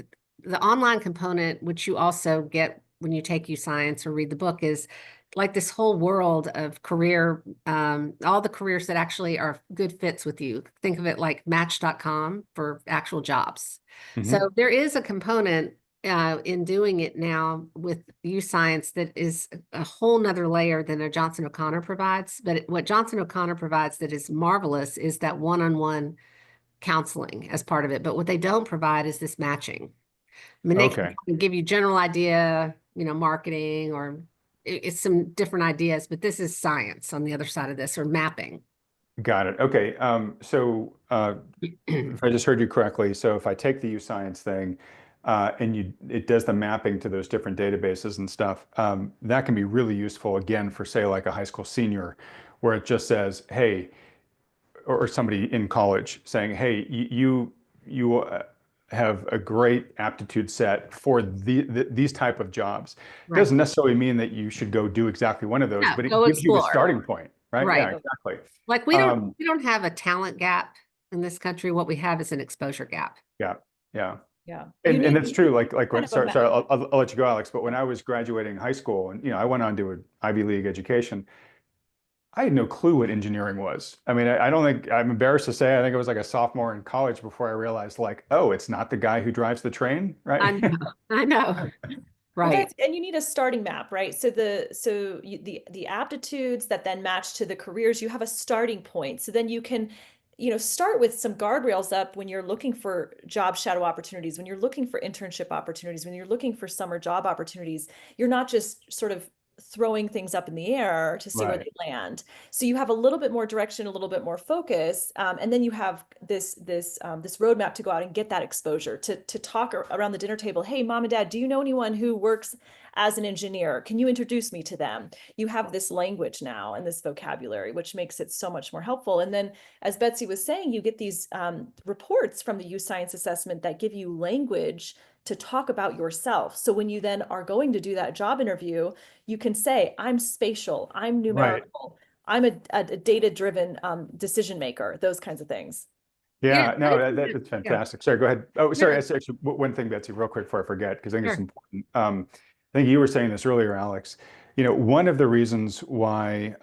the online component, which you also get when you take U Science or read the book, is like this whole world of career, all the careers that actually are good fits with you. Think of it like Match.com for actual jobs. Hmm. So there is a component in doing it now with U Science that is a whole nother layer than a Johnson O'Connor provides. But what Johnson O'Connor provides that is marvelous is that one-on-one counseling as part of it. But what they don't provide is this matching. I mean, they Okay. can give you general idea, you know, marketing or it's some different ideas, but this is science on the other side of this or mapping. Got it. Okay. If I just heard you correctly, so if I take the U-Science thing and it does the mapping to those different databases and stuff, that can be really useful again for say like a high school senior, where it just says, hey, or somebody in college saying, hey, you have a great aptitude set for these type of jobs. Right. Doesn't necessarily mean that you should go do exactly one of those, No, but it go gives you a explore. starting point, right? Yeah, Right. exactly. Like Um, we don't have a talent gap in this country. What we have is an exposure gap. yeah, yeah. Yeah. You And need that's true. Like kind when, of a sorry, map. I'll let you go, Alex. But when I was graduating high school, and I went on to an Ivy League education, I had no clue what engineering was. I mean, I don't think I'm embarrassed to say. I think it was like a sophomore in college before I realized, like, oh, it's not the guy who drives the train, I right? know. I know. Well, Right. and you need a starting map, right? So the aptitudes that then match to the careers, you have a starting point. So then you can, start with some guardrails up when you're looking for job shadow opportunities, when you're looking for internship opportunities, when you're looking for summer job opportunities. You're not just sort of throwing things up in the air to see where Right. they land. So you have a little bit more direction, a little bit more focus, and then you have this roadmap to go out and get that exposure to talk around the dinner table. Hey, mom and dad, do you know anyone who works as an engineer? Can you introduce me to them? You have this language now and this vocabulary, which makes it so much more helpful. And then, as Betsy was saying, you get these reports from the U-Science assessment that give you language to talk about yourself. So when you then are going to do that job interview, you can say, I'm spatial, I'm Right. numerical, I'm a data-driven decision maker, those kinds of things. Yeah. Yeah, no, that's Yeah. fantastic. Sorry, go ahead. Oh, sorry. Yeah. That's actually one thing, Betsy, real quick before I forget, because I think it's Sure. important. I think you were saying this earlier, Alex. One of the reasons why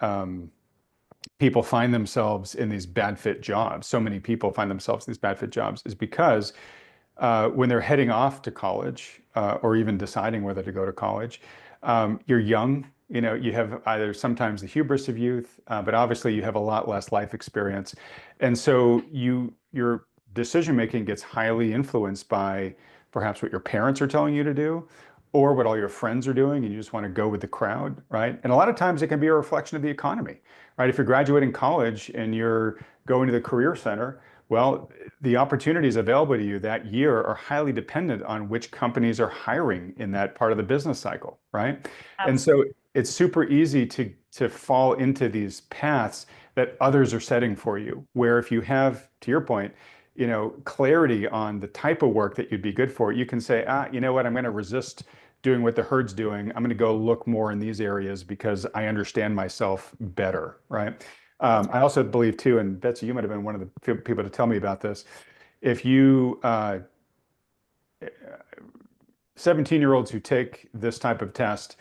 people find themselves in these bad fit jobs, so many people find themselves in these bad fit jobs, is because when they're heading off to college or even deciding whether to go to college, you're young. You have either sometimes the hubris of youth, but obviously you have a lot less life experience. And so your decision making gets highly influenced by perhaps what your parents are telling you to do or what all your friends are doing, and you just want to go with the crowd, right? And a lot of times it can be a reflection of the economy, right? If you're graduating college and you're going to the career center, well, the opportunities available to you that year are highly dependent on which companies are hiring in that part of the business cycle, right? And so Absolutely. it's super easy to fall into these paths that others are setting for you, where if you have, to your point, clarity on the type of work that you'd be good for, you can say, you know what, I'm going to resist doing what the herd's doing. I'm going to go look more in these areas because I understand myself better, right? That's I also believe too, and Betsy, you might have been one of the people to tell me about this. If you 17-year-olds who take this type of test,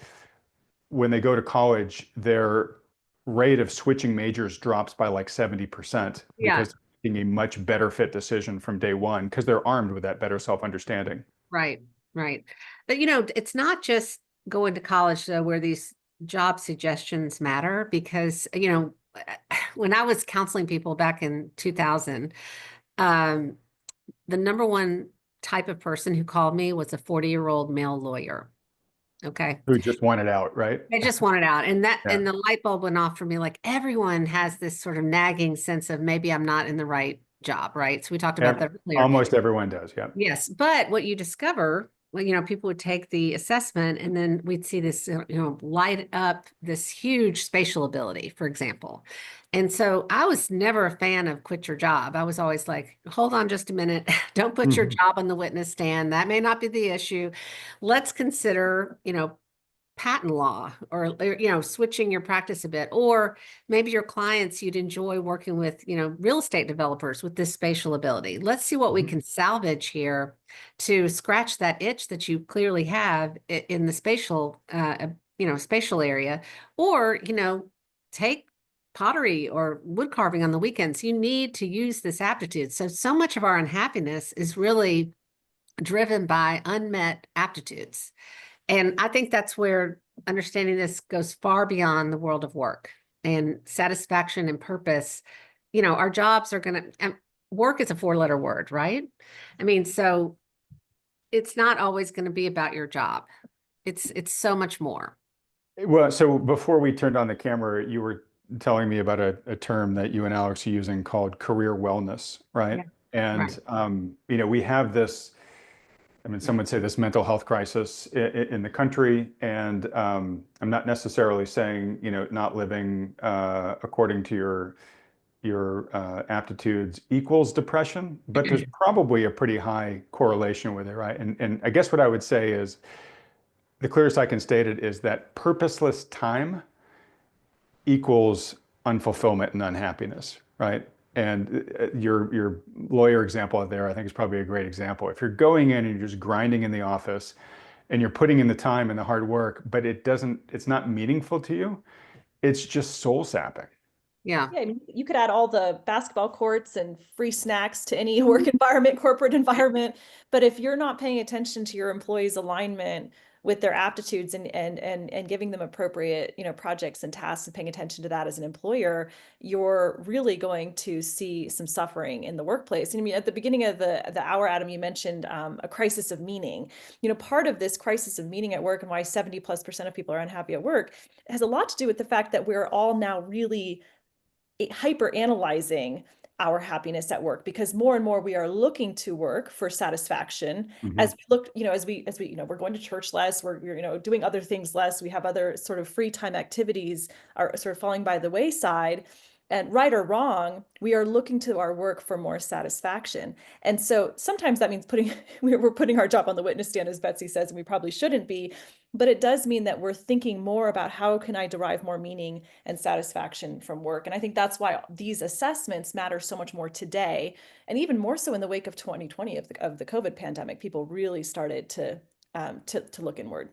when they go to college, their rate of switching majors drops by like 70% Yeah. because they're making a much better fit decision from day one because they're armed with that better self-understanding. Right. Right. But it's not just going to college though, where these job suggestions matter because, when I was counseling people back in 2000, um, the number one type of person who called me was a 40-year-old male lawyer. Okay. Who just want it out, right? I just wanted out. And Yeah. and the light bulb went off for me. Like everyone has this sort of nagging sense of maybe I'm not in the right job, right? So we talked about that earlier. Almost everyone does. Yeah. Yes, but what you discover, well, people would take the assessment and then we'd see this, light up this huge spatial ability, for example. And so I was never a fan of quit your job. I was always like, hold on just a minute. Don't put your Mhm. job on the witness stand. That may not be the issue. Let's consider, patent law or switching your practice a bit, or maybe your clients you'd enjoy working with real estate developers with this spatial ability. Let's see what we Mhm. can salvage here to scratch that itch that you clearly have in the spatial area, or take pottery or wood carving on the weekends. You need to use this aptitude. So much of our unhappiness is really driven by unmet aptitudes. And I think that's where understanding this goes far beyond the world of work and satisfaction and purpose. Our jobs are going to, work is a four-letter word, right? I mean, so it's not always going to be about your job. It's so much more. Well, so before we turned on the camera, you were telling me about a term that you and Alex are using called career wellness, right? Yeah. And Right. we have this, I mean, some would say this mental health crisis in the country, and I'm not necessarily saying, not living according to your aptitudes equals depression, but there's probably a pretty high correlation with it, right? And I guess what I would say is the clearest I can state it is that purposeless time equals unfulfillment and unhappiness, right? And your lawyer example out there, I think, is probably a great example. If you're going in and you're just grinding in the office and you're putting in the time and the hard work, but it's not meaningful to you, it's just soul sapping. Yeah. Yeah, I mean, you could add all the basketball courts and free snacks to any work environment, corporate environment. But if you're not paying attention to your employees' alignment with their aptitudes and giving them appropriate, projects and tasks and paying attention to that as an employer, you're really going to see some suffering in the workplace. And I mean, at the beginning of the hour, Adam, you mentioned a crisis of meaning. Part of this crisis of meaning at work and why 70+% of people are unhappy at work has a lot to do with the fact that we're all now really hyper analyzing our happiness at work, because more and more we are looking to work for satisfaction. As we look, we're going to church less, we're doing other things less, we have other sort of free time activities are sort of falling by the wayside. And right or wrong, we are looking to our work for more satisfaction. And so sometimes that means we're putting our job on the witness stand, as Betsy says, and we probably shouldn't be. But it does mean that we're thinking more about how can I derive more meaning and satisfaction from work. And I think that's why these assessments matter so much more today, and even more so in the wake of 2020 of the COVID pandemic. People really started to look inward.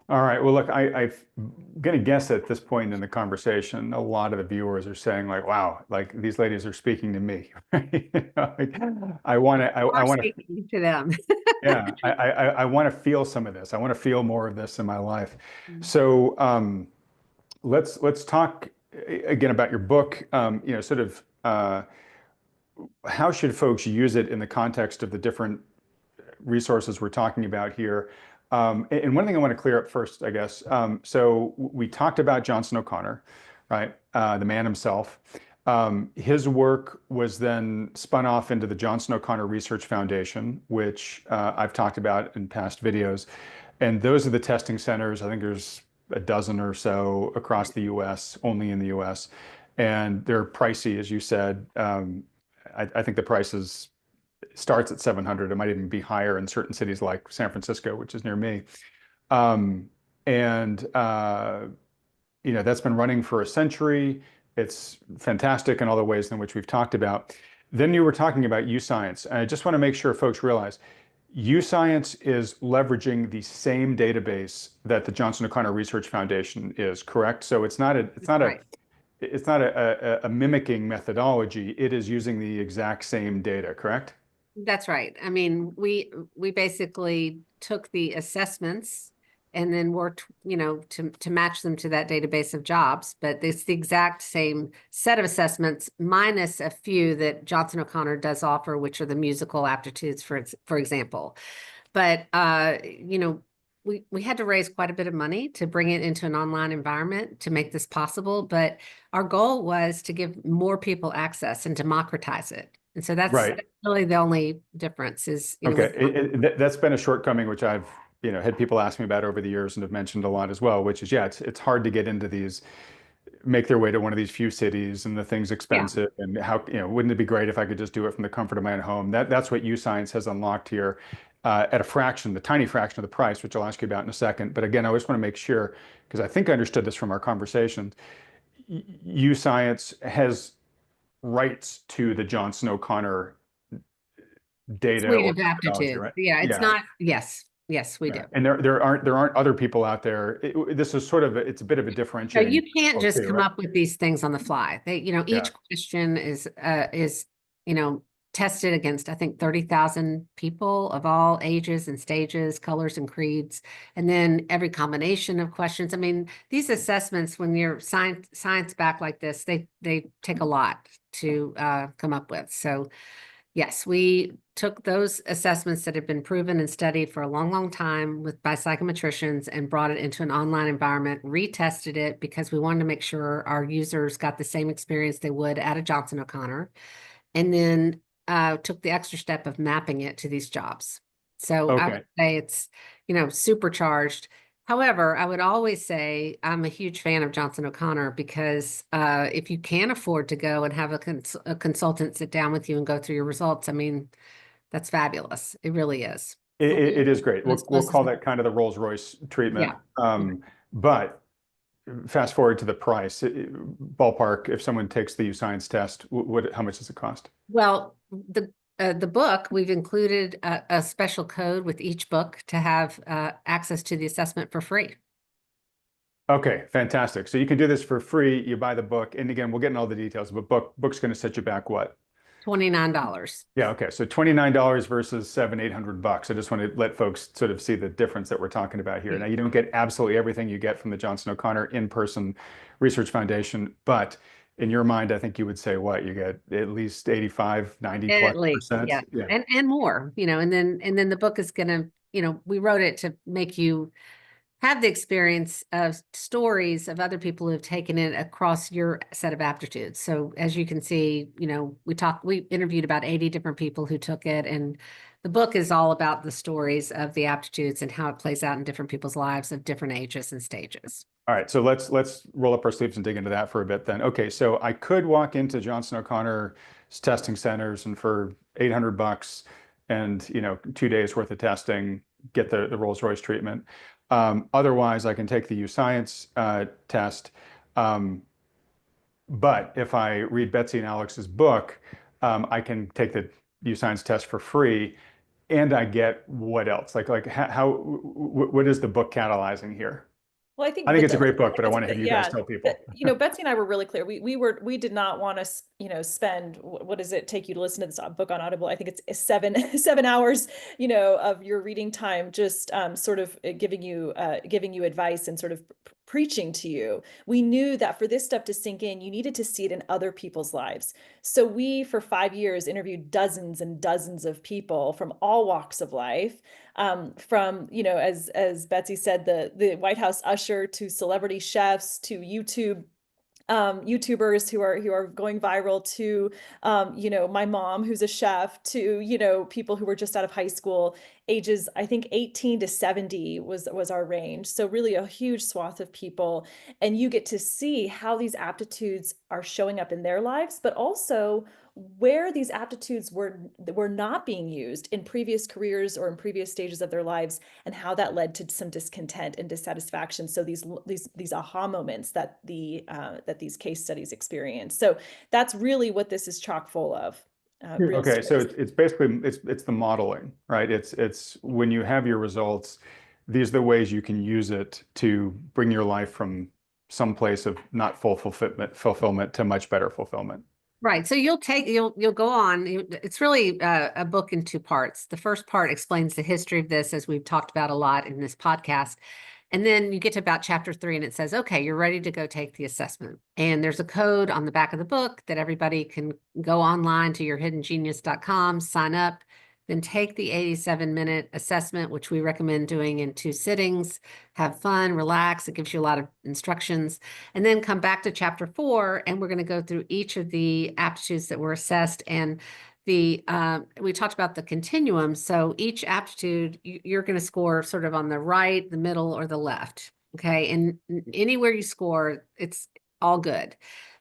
All right. Well, look, I'm going to guess at this point in the conversation, a lot of the viewers are saying, like, "Wow, like these ladies are speaking to me." I want to, I Are want to, speaking to them. yeah, I want to feel some of this. I want to feel more of this in my life. So let's talk again about your book. Sort of how should folks use it in the context of the different resources we're talking about here. And one thing I want to clear up first, I guess. So we talked about Johnson O'Connor, right? The man himself. His work was then spun off into the Johnson O'Connor Research Foundation, which I've talked about in past videos. And those are the testing centers. I think there's a dozen or so across the US, only in the US. And they're pricey, as you said. I think the prices starts at 700. It might even be higher in certain cities like San Francisco, which is near me. And that's been running for a century. It's fantastic in all the ways in which we've talked about. Then you were talking about UScience. And I just want to make sure folks realize UScience is leveraging the same database that the Johnson O'Connor Research Foundation is, correct? So it's not Right. a mimicking methodology. It is using the exact same data, correct? That's right. I mean, we basically took the assessments and then worked, to match them to that database of jobs. But it's the exact same set of assessments, minus a few that Johnson O'Connor does offer, which are the musical aptitudes, for example. But we had to raise quite a bit of money to bring it into an online environment to make this possible. But our goal was to give more people access and democratize it. And so that's Right. really the only difference is, Okay, that's been a shortcoming, which I've had people ask me about over the years and have mentioned a lot as well, which is, yeah, it's hard to get into these, make their way to one of these few cities, and the thing's yeah, expensive, and how, wouldn't it be great if I could just do it from the comfort of my own home? That's what UScience has unlocked here at a fraction, the tiny fraction of the price, which I'll ask you about in a second. But again, I just want to make sure, because I think I understood this from our conversation, UScience has rights to the Johnson O'Connor data suite or of methodology, aptitude. right? Yeah, it's Yeah. not, yes, we do. Yeah. And there aren't other people out there. This is sort of it's a bit of a So differentiating you can't factor just too, come right? up with these things on the fly. Yeah. Each question is tested against, I think, 30,000 people of all ages and stages, colors and creeds, and then every combination of questions. I mean, these assessments, when you're science back like this, they take a lot to come up with. So Yes, we took those assessments that had been proven and studied for a long, long time by psychometricians and brought it into an online environment, retested it because we wanted to make sure our users got the same experience they would at a Johnson O'Connor, and then took the extra step of mapping it to these jobs. So I Okay. would say it's, supercharged. However, I would always say I'm a huge fan of Johnson O'Connor because if you can afford to go and have a consultant sit down with you and go through your results, I mean, that's fabulous. It really is. It is great. As We'll close as call that kind of the Rolls-Royce treatment. Yeah. But fast forward to the price. Ballpark, if someone takes the science test, how much does it cost? Well, the book, we've included a special code with each book to have access to the assessment for free. Okay, fantastic. So you can do this for free. You buy the book, and again, we'll get in all the details, but book's going to set you back what? $29. Yeah, okay. So $29 versus $800. I just want to let folks sort of see the difference that we're talking about here. Now, you don't get absolutely everything you get from the Johnson O'Connor in-person research foundation, but in your mind, I think you would say what? You get at least 85, 90 At plus least, percent. yeah. Yeah. And more, and then the book is gonna, we wrote it to make you have the experience of stories of other people who have taken it across your set of aptitudes. So as you can see, we interviewed about 80 different people who took it, and the book is all about the stories of the aptitudes and how it plays out in different people's lives of different ages and stages. All right, so let's roll up our sleeves and dig into that for a bit then. Okay, so I could walk into Johnson O'Connor's testing centers and for $800 and 2 days worth of testing, get the Rolls-Royce treatment. Otherwise, I can take the U-Science test. But if I read Betsy and Alex's book, I can take the U-Science test for free, and I get what else? Like what is the book catalyzing here? Well, I think it's a great book, but I want to have you guys yeah. tell people. Betsy and I were really clear. We did not want to, spend, what does it take you to listen to this book on Audible? I think it's 7 hours, of your reading time, just sort of giving you advice and sort of preaching to you. We knew that for this stuff to sink in, you needed to see it in other people's lives. So we, for 5 years, interviewed dozens and dozens of people from all walks of life. From, as Betsy said, the White House usher to celebrity chefs to YouTubers who are going viral to, my mom who's a chef to, people who were just out of high school, ages, I think 18 to 70 was our range. So really a huge swath of people. And you get to see how these aptitudes are showing up in their lives, but also where these aptitudes were not being used in previous careers or in previous stages of their lives, and how that led to some discontent and dissatisfaction. So these aha moments that these case studies experience. So that's really what this is chock full of. Okay, so it's basically it's the modeling, right? It's when you have your results, these are the ways you can use it to bring your life from some place of not full fulfillment to much better fulfillment. Right. So you'll go on. It's really a book in two parts. The first part explains the history of this, as we've talked about a lot in this podcast. And then you get to about chapter 3 and it says, okay, you're ready to go take the assessment. And there's a code on the back of the book that everybody can go online to yourhiddengenius.com, sign up, then take the 87-minute assessment, which we recommend doing in 2 sittings. Have fun, relax. It gives you a lot of instructions. And then come back to chapter 4, and we're going to go through each of the aptitudes that were assessed. And we talked about the continuum. So each aptitude, you're going to score sort of on the right, the middle, or the left. Okay. And anywhere you score, it's all good.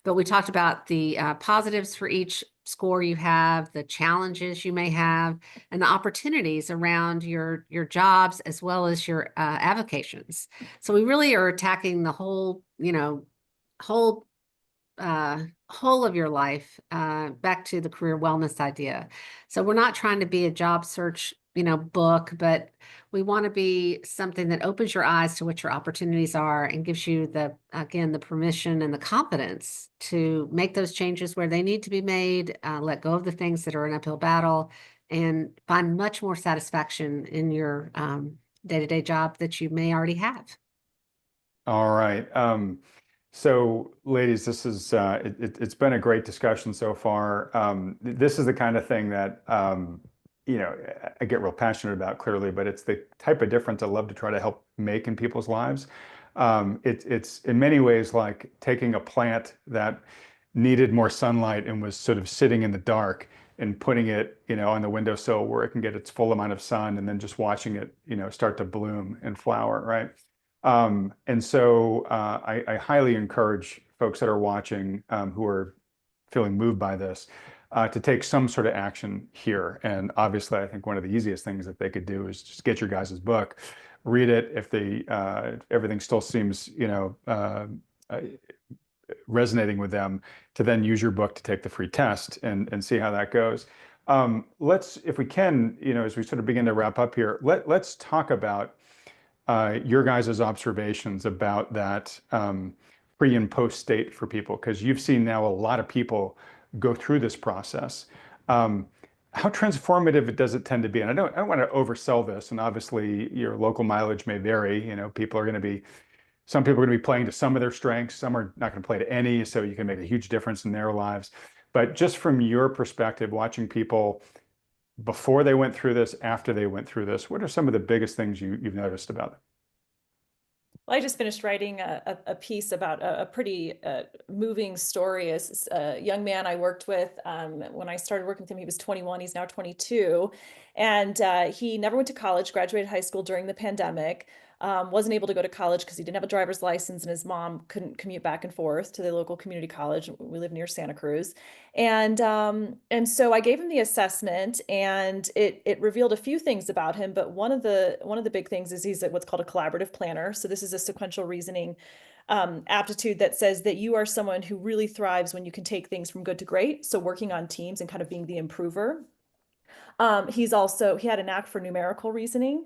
But we talked about the positives for each score you have, the challenges you may have, and the opportunities around your jobs as well as your avocations. So we really are attacking the whole whole of your life, back to the career wellness idea. So we're not trying to be a job search, book, but we want to be something that opens your eyes to what your opportunities are and gives you the permission and the confidence to make those changes where they need to be made, let go of the things that are an uphill battle, and find much more satisfaction in your day-to-day job that you may already have. All right. So, ladies, this is it's been a great discussion so far. This is the kind of thing that I get real passionate about, clearly, but it's the type of difference I love to try to help make in people's lives. It's in many ways like taking a plant that needed more sunlight and was sort of sitting in the dark and putting it, on the windowsill where it can get its full amount of sun, and then just watching it, start to bloom and flower, right? And so I highly encourage folks that are watching who are feeling moved by this to take some sort of action here. And obviously, I think one of the easiest things that they could do is just get your guys' book, read it. If everything still seems, resonating with them, to then use your book to take the free test and see how that goes. If we can, as we sort of begin to wrap up here, let's talk about your guys' observations about that pre and post state for people, because you've seen now a lot of people go through this process. How transformative does it tend to be? And I don't want to oversell this, and obviously your local mileage may vary. Some people are going to be playing to some of their strengths, some are not going to play to any, so you can make a huge difference in their lives. But just from your perspective, watching people before they went through this, after they went through this, what are some of the biggest things you've noticed about them? Well, I just finished writing a piece about a pretty moving story. As a young man I worked with, when I started working with him, he was 21, he's now 22. And he never went to college, graduated high school during the pandemic, wasn't able to go to college because he didn't have a driver's license and his mom couldn't commute back and forth to the local community college. We live near Santa Cruz. And so I gave him the assessment, and it revealed a few things about him. But one of the big things is he's what's called a collaborative planner. So this is a sequential reasoning aptitude that says that you are someone who really thrives when you can take things from good to great. So working on teams and kind of being the improver. He had a knack for numerical reasoning.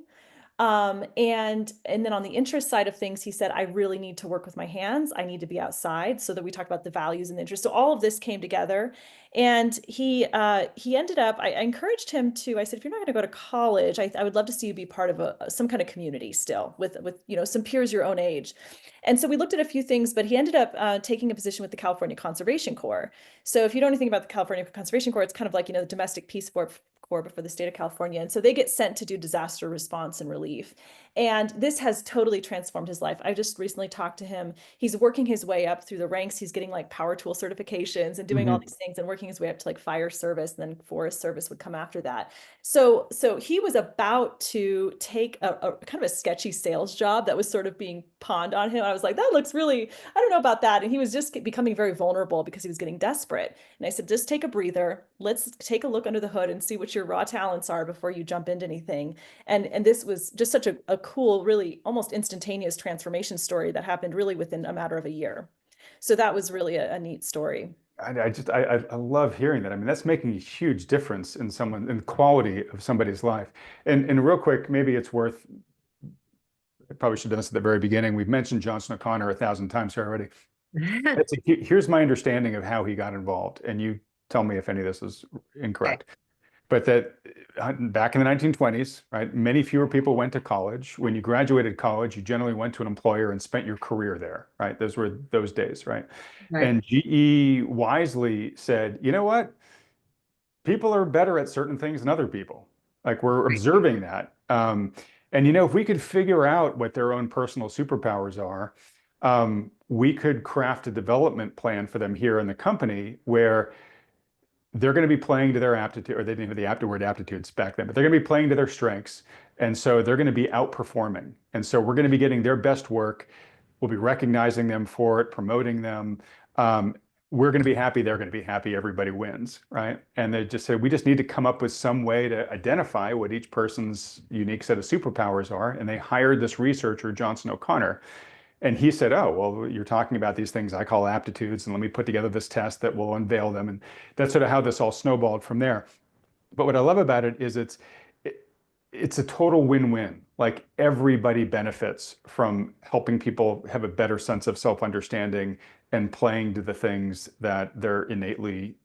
And then on the interest side of things, he said, I really need to work with my hands. I need to be outside, so that we talked about the values and the interest. So all of this came together. And he ended up, I encouraged him to, I said, if you're not going to go to college, I would love to see you be part of some kind of community still with some peers your own age. And so we looked at a few things, but he ended up taking a position with the California Conservation Corps. So if you know anything about the California Conservation Corps, it's kind of like, the domestic peace corps, but for the state of California. And so they get sent to do disaster response and relief. And this has totally transformed his life. I just recently talked to him. He's working his way up through the ranks. He's getting like power tool certifications and doing all these things and working his way up to like fire service, and then forest service would come after that. So he was about to take a kind of a sketchy sales job that was sort of being pawned on him. I was like, that looks really, I don't know about that. And he was just becoming very vulnerable because he was getting desperate. And I said, just take a breather. Let's take a look under the hood and see what your raw talents are before you jump into anything. And this was just such a cool, really almost instantaneous transformation story that happened really within a matter of a year. So that was really a neat story. I love hearing that. I mean, that's making a huge difference in the quality of somebody's life. And real quick, maybe it's worth, I probably should have done this at the very beginning. We've mentioned Johnson O'Connor 1,000 times here already. Here's my understanding of how he got involved, and you tell me if any of this is incorrect. Okay. But that back in the 1920s, right, many fewer people went to college. When you graduated college, you generally went to an employer and spent your career there, right? Those were those days, right? And GE wisely said, you know what? People are better at certain things than other people. Like, we're observing that. And if we could figure out what their own personal superpowers are, we could craft a development plan for them here in the company where they're going to be playing to their aptitude, or they didn't have the word aptitudes back then, but they're going to be playing to their strengths. And so they're going to be outperforming. And so we're going to be getting their best work. We'll be recognizing them for it, promoting them. We're going to be happy. They're going to be happy. Everybody wins, right? And they just said, we just need to come up with some way to identify what each person's unique set of superpowers are. And they hired this researcher, Johnson O'Connor. And he said, oh, well, you're talking about these things I call aptitudes, and let me put together this test that will unveil them. And that's sort of how this all snowballed from there. But what I love about it is it's a total win-win. Like, everybody benefits from helping people have a better sense of self-understanding and playing to the things that they're innately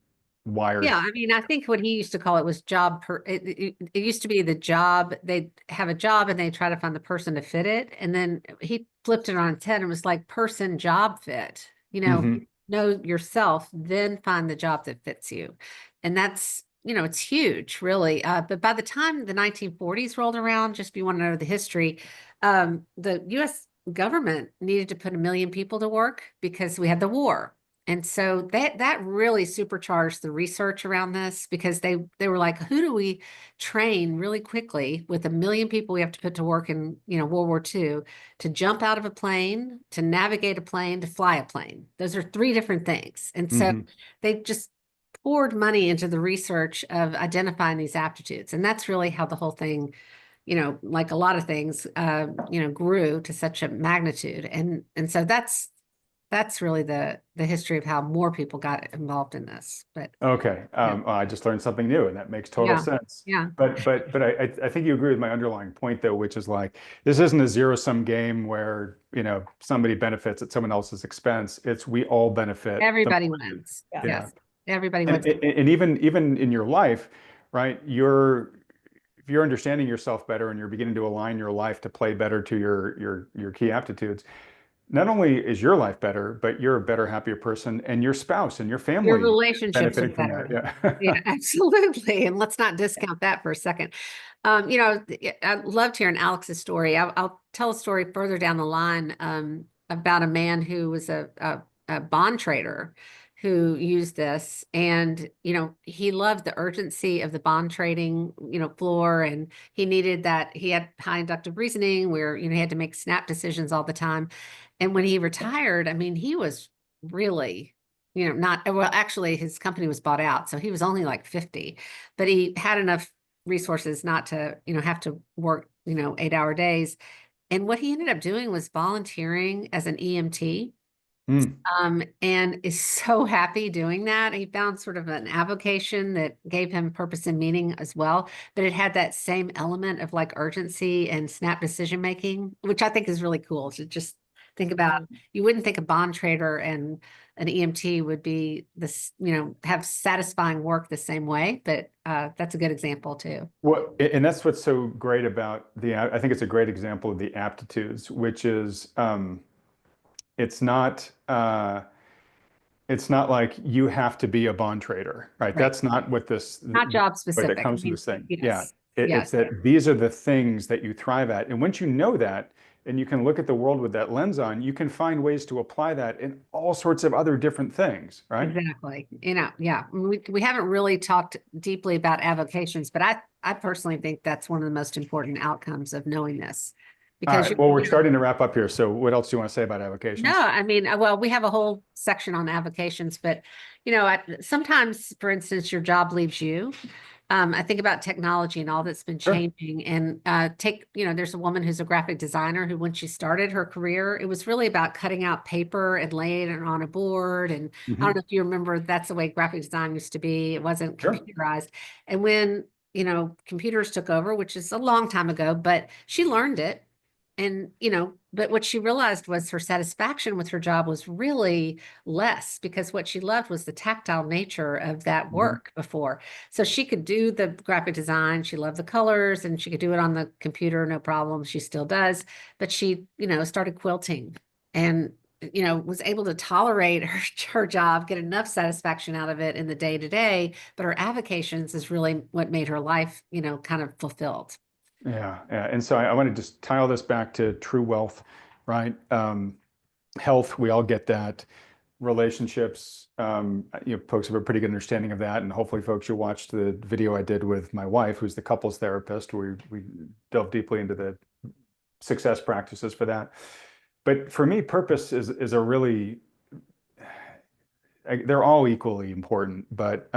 wired. Yeah, I mean, I think what he used to call it was it used to be the job. They have a job and they try to find the person to fit it. And then he flipped it on its head and was like person job fit. Hmm. Know yourself, then find the job that fits you. And that's, it's huge, really. But by the time the 1940s rolled around, just if you want to know the history, the US government needed to put 1 million people to work because we had the war. And so that really supercharged the research around this because they were like, who do we train really quickly with 1 million people we have to put to work in, World War II to jump out of a plane, to navigate a plane, to fly a plane. Those are 3 different things. And so Hmm. they just poured money into the research of identifying these aptitudes. And that's really how the whole thing, like a lot of things, grew to such a magnitude. And so that's really the history of how more people got involved in this. But Okay. yeah, I just learned something new, and that makes total yeah, sense. yeah. But I think you agree with my underlying point though, which is like this isn't a zero-sum game where somebody benefits at someone else's expense. It's we all benefit the Everybody more wins. Yeah. yeah. Yes, everybody And wins. and even in your life, right? If you're understanding yourself better and you're beginning to align your life to play better to your key aptitudes, not only is your life better, but you're a better, happier person, and your spouse and your Your family is relationships are benefiting from better. that. Yeah. Yeah, absolutely. And let's not discount that for a second. I loved hearing Alex's story. I'll tell a story further down the line about a man who was a bond trader who used this. And, he loved the urgency of the bond trading, floor. And he needed that. He had high inductive reasoning where, he had to make snap decisions all the time. And when he retired, I mean, he was really not well, actually, his company was bought out. So he was only like 50, but he had enough resources not to, have to work, 8-hour days. And what he ended up doing was volunteering as an EMT, Mm. and is so happy doing that. He found sort of an avocation that gave him purpose and meaning as well, but it had that same element of like urgency and snap decision making, which I think is really cool to just think about. Mhm. You wouldn't think a bond trader and an EMT would be this, have satisfying work the same way, but that's a good example too. Well, and that's what's so great about I think it's a great example of the aptitudes, which is it's not uh, it's not like you have to be a bond trader, right? Right. That's not what Not job right, that specific. I comes from mean, this thing. Yeah, yes, it's yes, that these are the things that you thrive at, and once you know that, and you can look at the world with that lens on, you can find ways to apply that in all sorts of other different things, right? exactly. Yeah, we haven't really talked deeply about avocations, but I personally think that's one of the most important outcomes of knowing this All because right. Well, we're starting to wrap up here. So, what else do you want to say about no, avocations? I mean, well, we have a whole section on avocations, but sometimes, for instance, your job leaves you. I think about technology and all that's been Sure. changing. And there's a woman who's a graphic designer who, when she started her career, it was really about cutting out paper and laying it on a board. And I don't know Hmm. if you remember, that's the way graphic design used to be. It wasn't Sure. computerized. And when computers took over, which is a long time ago, but she learned it. And, but what she realized was her satisfaction with her job was really less because what she loved was the tactile nature of that Hmm. work before. So she could do the graphic design, she loved the colors, and she could do it on the computer, no problem. She still does. But she, started quilting and, was able to tolerate her job, get enough satisfaction out of it in the day to day. But her avocations is really what made her life, kind of fulfilled. Yeah. Yeah. And so, I want to just tie all this back to true wealth, right? Health, we all get that. Relationships, folks have a pretty good understanding of that, and hopefully, folks, you watched the video I did with my wife, who's the couples therapist. We delve deeply into the success practices for that. But for me, purpose is a really they're all equally important. But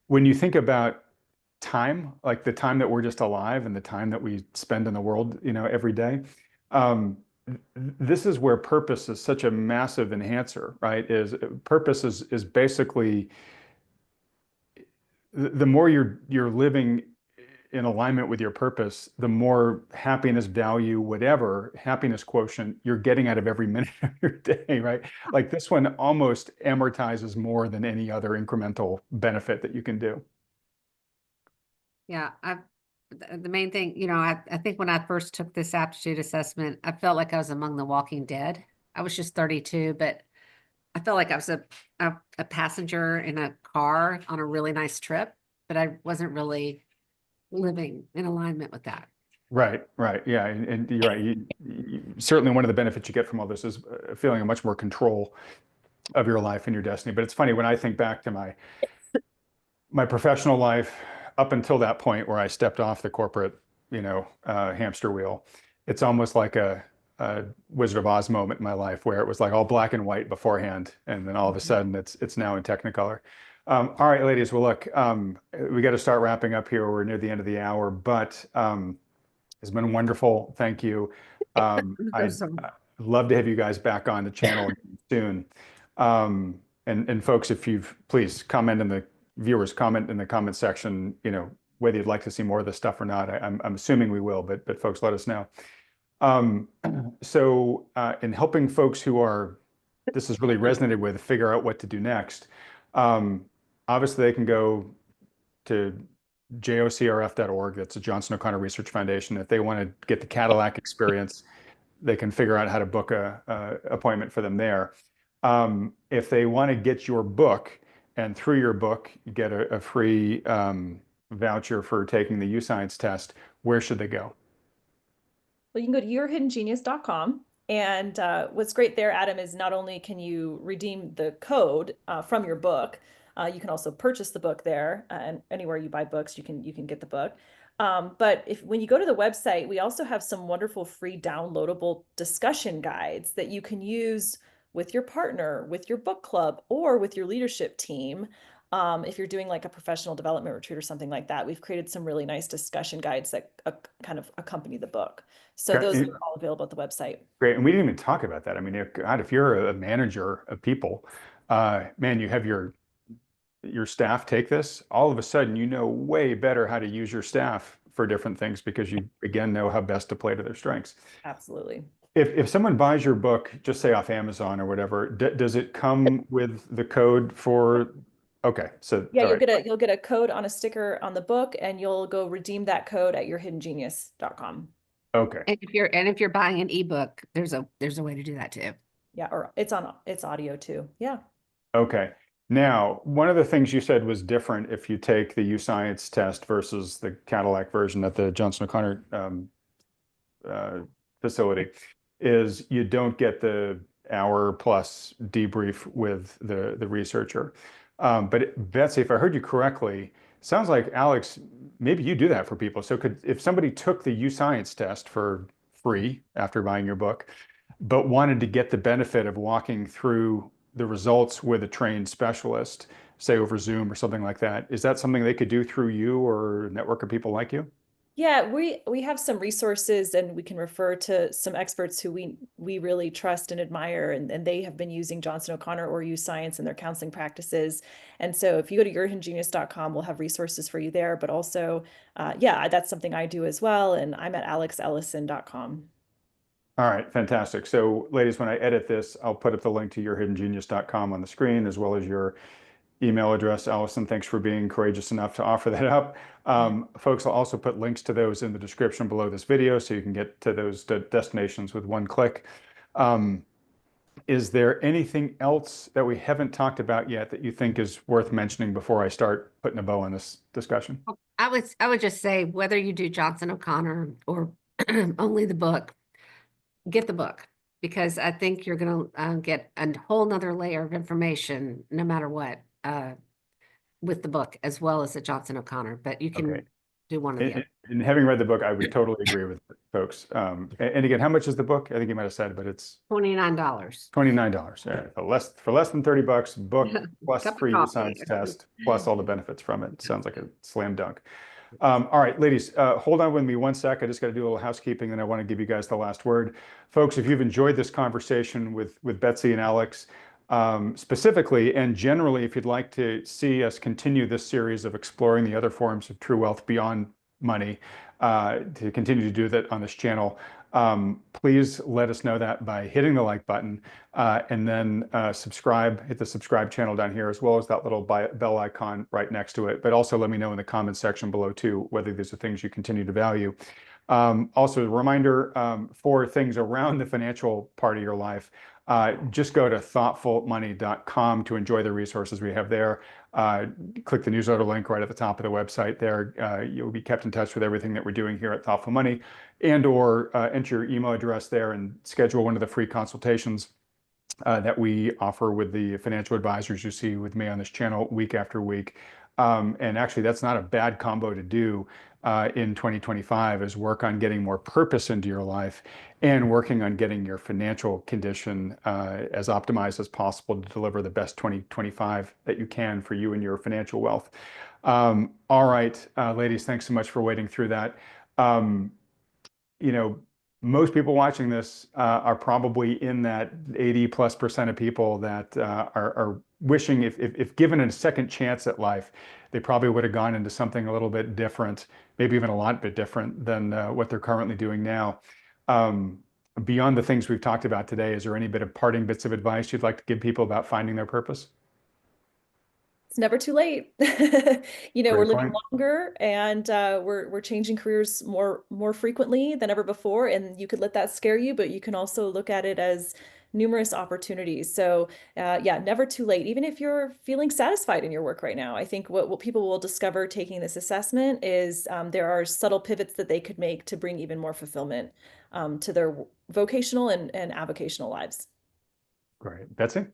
when you think about time, like the time that we're just alive and the time that we spend in the world, every day, um, this is where purpose is such a massive enhancer, right? Is purpose is basically the more you're living in alignment with your purpose, the more happiness, value, whatever happiness quotient you're getting out of every minute of your day, right? Like this one almost amortizes more than any other incremental benefit that you can do. Yeah, the main thing, I think when I first took this aptitude assessment, I felt like I was among the walking dead. I was just 32, but I felt like I was a passenger in a car on a really nice trip, but I wasn't really living in alignment with that. Right, right. Yeah. And you're right. Certainly one of the benefits you get from all this is feeling a much more control of your life and your destiny. But it's funny when I think back to my professional life up until that point where I stepped off the corporate, hamster wheel. It's almost like a Wizard of Oz moment in my life where it was like all black and white beforehand, and then all of a sudden it's now in Technicolor. All right, ladies. Well, look, we got to start wrapping up here. We're near the end of the hour, but it's been wonderful. Thank you. I'd love to have you guys back on the channel soon. And folks, if please comment in the viewers comment in the comment section, whether you'd like to see more of this stuff or not. I'm assuming we will, but folks, let us know. So in helping folks this has really resonated with, figure out what to do next, obviously they can go to jocrf.org. That's the Johnson O'Connor Research Foundation. If they want to get the Cadillac experience, they can figure out how to book a appointment for them there. If they want to get your book, and through your book, you get a free voucher for taking the U-Science test, where should they go? Well, you can go to yourhiddengenius.com. And what's great there, Adam, is not only can you redeem the code from your book, you can also purchase the book there, and anywhere you buy books, you can get the book. But when you go to the website, we also have some wonderful free downloadable discussion guides that you can use with your partner, with your book club, or with your leadership team. If you're doing like a professional development retreat or something like that, we've created some really nice discussion guides that kind of accompany the book. So those are all available at the website. Great. And we didn't even talk about that. I mean, if you're a manager of people, man, you have your staff take this, all of a sudden, way better how to use your staff for different things because you, again, know how best to play to their strengths. Absolutely. If someone buys your book, just say off Amazon or whatever, does it come with the code for? Okay, so yeah, you'll get a code on a sticker on the book, and you'll go redeem that code at yourhiddengenius.com. Okay. And if you're buying an ebook, there's a way to do that too. Yeah, or it's audio too. Yeah. Okay. Now, one of the things you said was different if you take the U-Science test versus the Cadillac version at the Johnson O'Connor facility is you don't get the hour plus debrief with the researcher. But Betsy, if I heard you correctly, sounds like Alex, maybe you do that for people. So if somebody took the U-Science test for free after buying your book, but wanted to get the benefit of walking through the results with a trained specialist, say over Zoom or something like that, is that something they could do through you or a network of people like you? Yeah, we have some resources, and we can refer to some experts who we really trust and admire, and they have been using Johnson O'Connor or U-Science in their counseling practices. And so if you go to yourhiddengenius.com, we'll have resources for you there. But also, yeah, that's something I do as well. And I'm at alexellison.com. All right, fantastic. So ladies, when I edit this, I'll put up the link to yourhiddengenius.com on the screen, as well as your email address. Ellison, thanks for being courageous enough to offer that up. Folks, I'll also put links to those in the description below this video so you can get to those destinations with one click. Is there anything else that we haven't talked about yet that you think is worth mentioning before I start putting a bow on this discussion? I would just say, whether you do Johnson O'Connor or only the book, get the book, because I think you're going to get a whole nother layer of information no matter what with the book, as well as the Johnson O'Connor, but you can do one of the other. And having read the book, I would totally agree with folks. And again, how much is the book? I think you might have said, but it's $29. $29. Yeah, for less than $30, book plus free U-Science test plus all the benefits from it. Sounds like a slam dunk. All right, ladies, hold on with me one sec. I just got to do a little housekeeping, and I want to give you guys the last word. Folks, if you've enjoyed this conversation with Betsy and Alex, specifically and generally, if you'd like to see us continue this series of exploring the other forms of true wealth beyond money, to continue to do that on this channel, please let us know that by hitting the like button, and then hit the subscribe channel down here, as well as that little bell icon right next to it. But also let me know in the comments section below too, whether these are things you continue to value. Also, a reminder for things around the financial part of your life, just go to thoughtfulmoney.com to enjoy the resources we have there. Click the newsletter link right at the top of the website there. You'll be kept in touch with everything that we're doing here at Thoughtful Money, and/or enter your email address there and schedule one of the free consultations that we offer with the financial advisors you see with me on this channel week after week. And actually, that's not a bad combo to do in 2025, is work on getting more purpose into your life and working on getting your financial condition as optimized as possible to deliver the best 2025 that you can for you and your financial wealth. All right, ladies, thanks so much for wading through that. Most people watching this are probably in that 80+% of people that are wishing, if given a second chance at life, they probably would have gone into something a little bit different, maybe even a lot bit different than what they're currently doing now. Beyond the things we've talked about today, is there any parting bits of advice you'd like to give people about finding their purpose? It's never too late. We're living longer, and we're changing careers more frequently than ever before. And you could let that scare you, but you can also look at it as numerous opportunities. So yeah, never too late. Even if you're feeling satisfied in your work right now, I think what people will discover taking this assessment is there are subtle pivots that they could make to bring even more fulfillment to their vocational and avocational lives. Great. Betsy?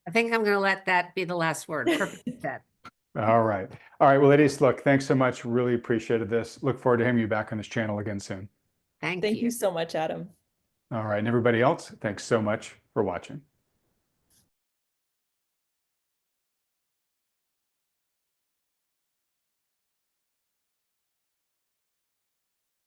I think I'm going to let that be the last word. Perfect said. All right. All right. Well, ladies, look, thanks so much. Really appreciated this. Look forward to having you back on this channel again soon. Thank Thank you. you so much, Adam. All right. And everybody else, thanks so much for watching.